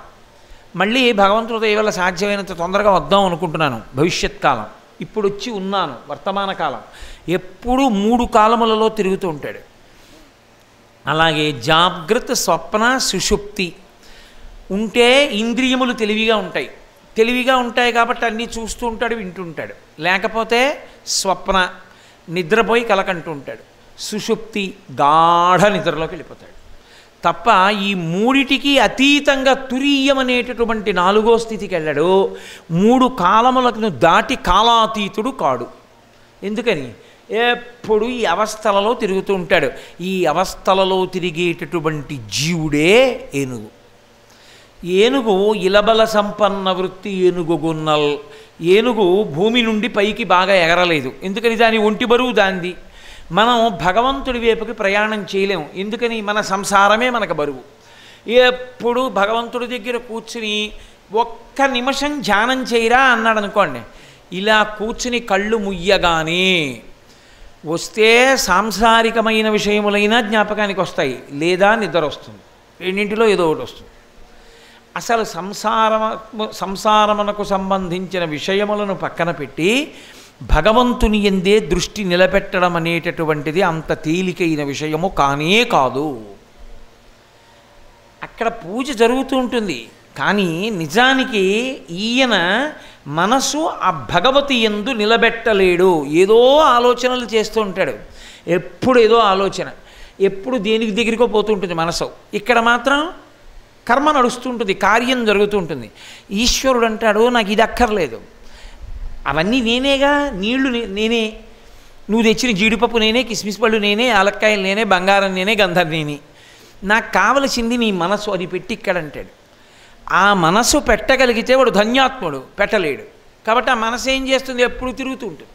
మళ్ళీ భగవంతుడి దయ వల్ల సాధ్యమైనంత తొందరగా వద్దాం అనుకుంటున్నాను భవిష్యత్ కాలం. ఇప్పుడు వచ్చి ఉన్నాను వర్తమాన కాలం. ఎప్పుడూ 3 కాలములలో తిరుగుతూ ఉంటాడు. అలాగే జాగ్రత్త, స్వప్న, సుషుప్తి ఉంటే ఇంద్రియములు తెలివిగా ఉంటాయి కాబట్టి అన్నీ చూస్తూ ఉంటాడు, వింటుంటాడు. లేకపోతే స్వప్న, నిద్రపోయి కలకంటూ ఉంటాడు. సుషుప్తి, గాఢ నిద్రలోకి వెళ్ళిపోతాడు. తప్ప ఈ 3టికి అతీతంగా తురీయమనేటటువంటి 4వ స్థితికి వెళ్ళాడు. 3 కాలములను దాటి కాలాతీతుడు కాడు. ఎందుకని? ఎప్పుడు ఈ అవస్థలలో తిరుగుతూ ఉంటాడు. ఈ అవస్థలలో తిరిగేటటువంటి జీవుడే ఏనుగు. ఏనుగు ఇలబల సంపన్న వృత్తి ఏనుగుగున్నల్. ఏనుగు భూమి నుండి పైకి బాగా ఎగరలేదు. ఎందుకని? దాని ఒంటి బరువు దాంది. మనం భగవంతుడి వైపుకి ప్రయాణం చేయలేము. ఎందుకని? మన సంసారమే మనకు బరువు. ఎప్పుడు భగవంతుడి దగ్గర కూర్చుని ఒక్క నిమిషం ధ్యానం చేయరా అన్నాడు అనుకోండి, ఇలా కూర్చుని కళ్ళు ముయ్యగానే వస్తే సాంసారికమైన విషయములైనా జ్ఞాపకానికి వస్తాయి, లేదా నిద్ర వస్తుంది. రెండింటిలో ఏదో ఒకటి వస్తుంది. అసలు సంసారమునకు సంబంధించిన విషయములను పక్కన పెట్టి భగవంతుని యందే దృష్టి నిలబెట్టడం అనేటటువంటిది అంత తేలికైన విషయము కానే కాదు. అక్కడ పూజ జరుగుతూ ఉంటుంది, కానీ నిజానికి ఈయన మనసు ఆ భగవతి యందు నిలబెట్టలేడు. ఏదో ఆలోచనలు చేస్తూ ఉంటాడు, ఎప్పుడు ఏదో ఆలోచన, ఎప్పుడు దేనికి దగ్గరికో పోతూ ఉంటుంది మనసు. ఇక్కడ మాత్రం కర్మ నడుస్తుంటుంది, కార్యం జరుగుతూ ఉంటుంది. ఈశ్వరుడు అంటాడు, నాకు ఇది అక్కర్లేదు, అవన్నీ నేనేగా, నీళ్లు నేనే, నువ్వు తెచ్చిన జీడిపప్పు నేనే, కిస్మిస్ పళ్ళు నేనే, యాలక్కాయలు నేనే, బంగారం నేనే, గంధం నేనే, నాకు కావలసింది నీ మనసు, అది పెట్టి ఇక్కడ అంటాడు. ఆ మనసు పెట్టగలిగితే వాడు ధన్యాత్ముడు. పెట్టలేడు. కాబట్టి ఆ మనసు ఏం చేస్తుంది? ఎప్పుడు తిరుగుతూ ఉంటుంది.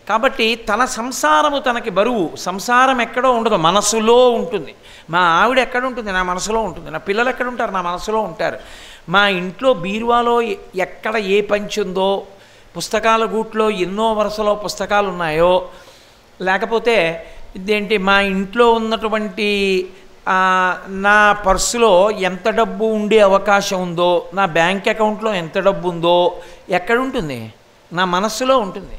కాబట్టి తన సంసారము తనకి బరువు. సంసారం ఎక్కడో ఉండదు, మనసులో ఉంటుంది. మా ఆవిడ ఎక్కడ ఉంటుంది? నా మనసులో ఉంటుంది. నా పిల్లలు ఎక్కడ ఉంటారు? నా మనసులో ఉంటారు. మా ఇంట్లో బీరువాలో ఎక్కడ ఏ పంచి ఉందో, పుస్తకాల గూట్లో ఎన్నో వరుసలో పుస్తకాలు ఉన్నాయో, లేకపోతే ఇదేంటి మా ఇంట్లో ఉన్నటువంటి నా పర్సులో ఎంత డబ్బు ఉండే అవకాశం ఉందో, నా బ్యాంక్ అకౌంట్లో ఎంత డబ్బు ఉందో ఎక్కడుంటుంది? నా మనస్సులో ఉంటుంది.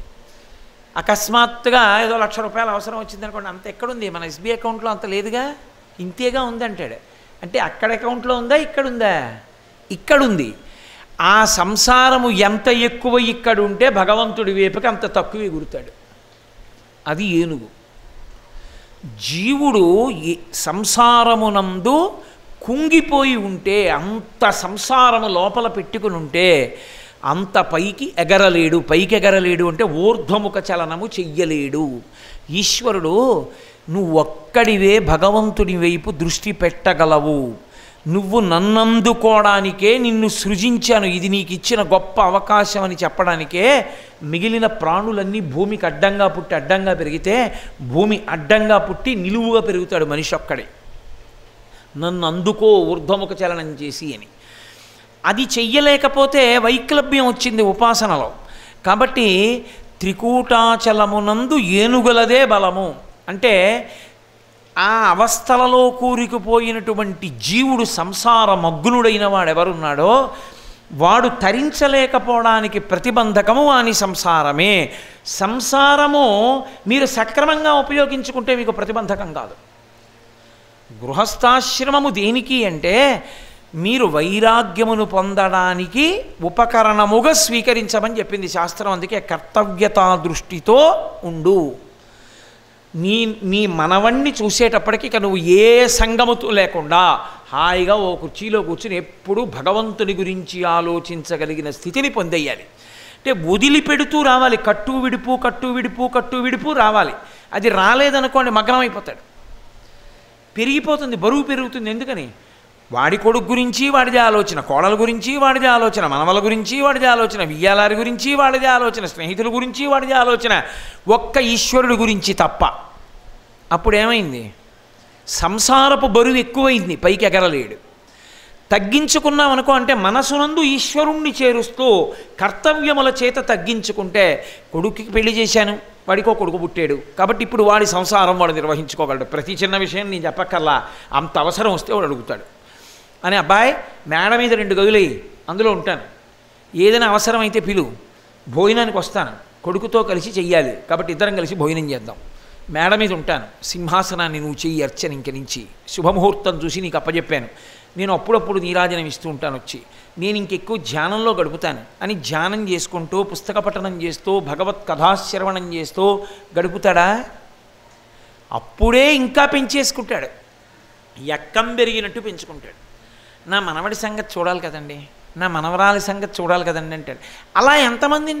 అకస్మాత్తుగా ఏదో 1,00,000 రూపాయలు అవసరం వచ్చింది అనుకోండి, అంత ఎక్కడుంది? మన ఎస్బీఐ అకౌంట్లో అంత లేదుగా, ఇంతేగా ఉందంటాడు. అంటే అక్కడ అకౌంట్లో ఉందా, ఇక్కడుందా? ఇక్కడుంది. ఆ సంసారము ఎంత ఎక్కువ ఇక్కడ ఉంటే భగవంతుడి వైపుకి అంత తక్కువ ఎగురుతాడు. అది ఏనుగు. జీవుడు సంసారమునందు కుంగిపోయి ఉంటే, అంత సంసారము లోపల పెట్టుకుని ఉంటే అంత పైకి ఎగరలేడు. పైకి ఎగరలేడు అంటే ఊర్ధ్వముఖ చలనము చెయ్యలేడు. ఈశ్వరుడు నువ్వు ఒక్కడివే భగవంతుడి వైపు దృష్టి పెట్టగలవు. నువ్వు నన్నందుకోవడానికే నిన్ను సృజించాను, ఇది నీకు ఇచ్చిన గొప్ప అవకాశం అని చెప్పడానికే మిగిలిన ప్రాణులన్నీ భూమికి అడ్డంగా పుట్టి అడ్డంగా పెరిగితే భూమి అడ్డంగా పుట్టి నిలువుగా పెరుగుతాడు మనిషి ఒక్కడే. నన్ను అందుకో ఊర్ధ్వముఖ చలనం చేసి అని. అది చెయ్యలేకపోతే వైక్లభ్యం వచ్చింది ఉపాసనలో. కాబట్టి త్రికూటాచలమునందు ఏనుగులదే బలము అంటే ఆ అవస్థలలో కూరుకుపోయినటువంటి జీవుడు సంసార మగ్నుడైన వాడెవరున్నాడో వాడు తరించలేకపోవడానికి ప్రతిబంధకము వాని సంసారమే. సంసారము మీరు సక్రమంగా ఉపయోగించుకుంటే మీకు ప్రతిబంధకం కాదు. గృహస్థాశ్రమము దేనికి అంటే మీరు వైరాగ్యమును పొందడానికి ఉపకరణముగా స్వీకరించమని చెప్పింది శాస్త్రం. అందుకే కర్తవ్యతా దృష్టితో ఉండు. నీ మనవణ్ణి చూసేటప్పటికి ఇక నువ్వు ఏ సంగముతో లేకుండా హాయిగా ఓ కుర్చీలో కూర్చుని ఎప్పుడూ భగవంతుని గురించి ఆలోచించగలిగిన స్థితిని పొందేయాలి. అంటే వదిలిపెడుతూ రావాలి, కట్టు విడుపు కట్టు విడుపు కట్టు విడుపు రావాలి. అది రాలేదనుకోండి మగ్నం అయిపోతాడు, పెరిగిపోతుంది, బరువు పెరుగుతుంది. ఎందుకని? వాడి కొడుకు గురించి వాడిదే ఆలోచన, కోడల గురించి వాడిదే ఆలోచన, మనవల గురించి వాడిదే ఆలోచన, వియ్యాలారి గురించి వాడిదే ఆలోచన, స్నేహితుల గురించి వాడిదే ఆలోచన, ఒక్క ఈశ్వరుడి గురించి తప్ప. అప్పుడేమైంది? సంసారపు బరువు ఎక్కువైంది, పైకి ఎగరలేడు. తగ్గించుకున్నాం అనుకో అంటే మనసునందు ఈశ్వరుణ్ణి చేరుస్తూ కర్తవ్యముల చేత తగ్గించుకుంటే, కొడుకుకి పెళ్లి చేశాను, వాడికో కొడుకు పుట్టాడు కాబట్టి ఇప్పుడు వాడి సంసారం వాడు నిర్వహించుకోగలడు. ప్రతి చిన్న విషయం నేను చెప్పక్కర్లా, అంత అవసరం వస్తే వాడు అడుగుతాడు. అని అబ్బాయి మేడ మీద 2 గదులు అందులో ఉంటాను, ఏదైనా అవసరమైతే పిలు, భోజనానికి వస్తాను, కొడుకుతో కలిసి చెయ్యాలి కాబట్టి ఇద్దరం కలిసి భోజనం చేద్దాం, మేడ మీద ఉంటాను, సింహాసనాన్ని నువ్వు చెయ్యి అర్చన ఇంక నుంచి, శుభముహూర్తం చూసి నీకు అప్పచెప్పాను, నేను అప్పుడప్పుడు నీరాజనం ఇస్తూ ఉంటాను, వచ్చి నేను ఇంకెక్కువ ధ్యానంలో గడుపుతాను అని ధ్యానం చేసుకుంటూ పుస్తక పఠనం చేస్తూ భగవత్ కథాశ్రవణం చేస్తూ గడుపుతాడా? అప్పుడే ఇంకా పెంచేసుకుంటాడు, ఎక్కం పెరిగినట్టు పెంచుకుంటాడు. నా మనవడి సంగతి చూడాలి కదండి, నా మనవరాలి సంగతి చూడాలి కదండి అంటాడు. అలా ఎంతమందిని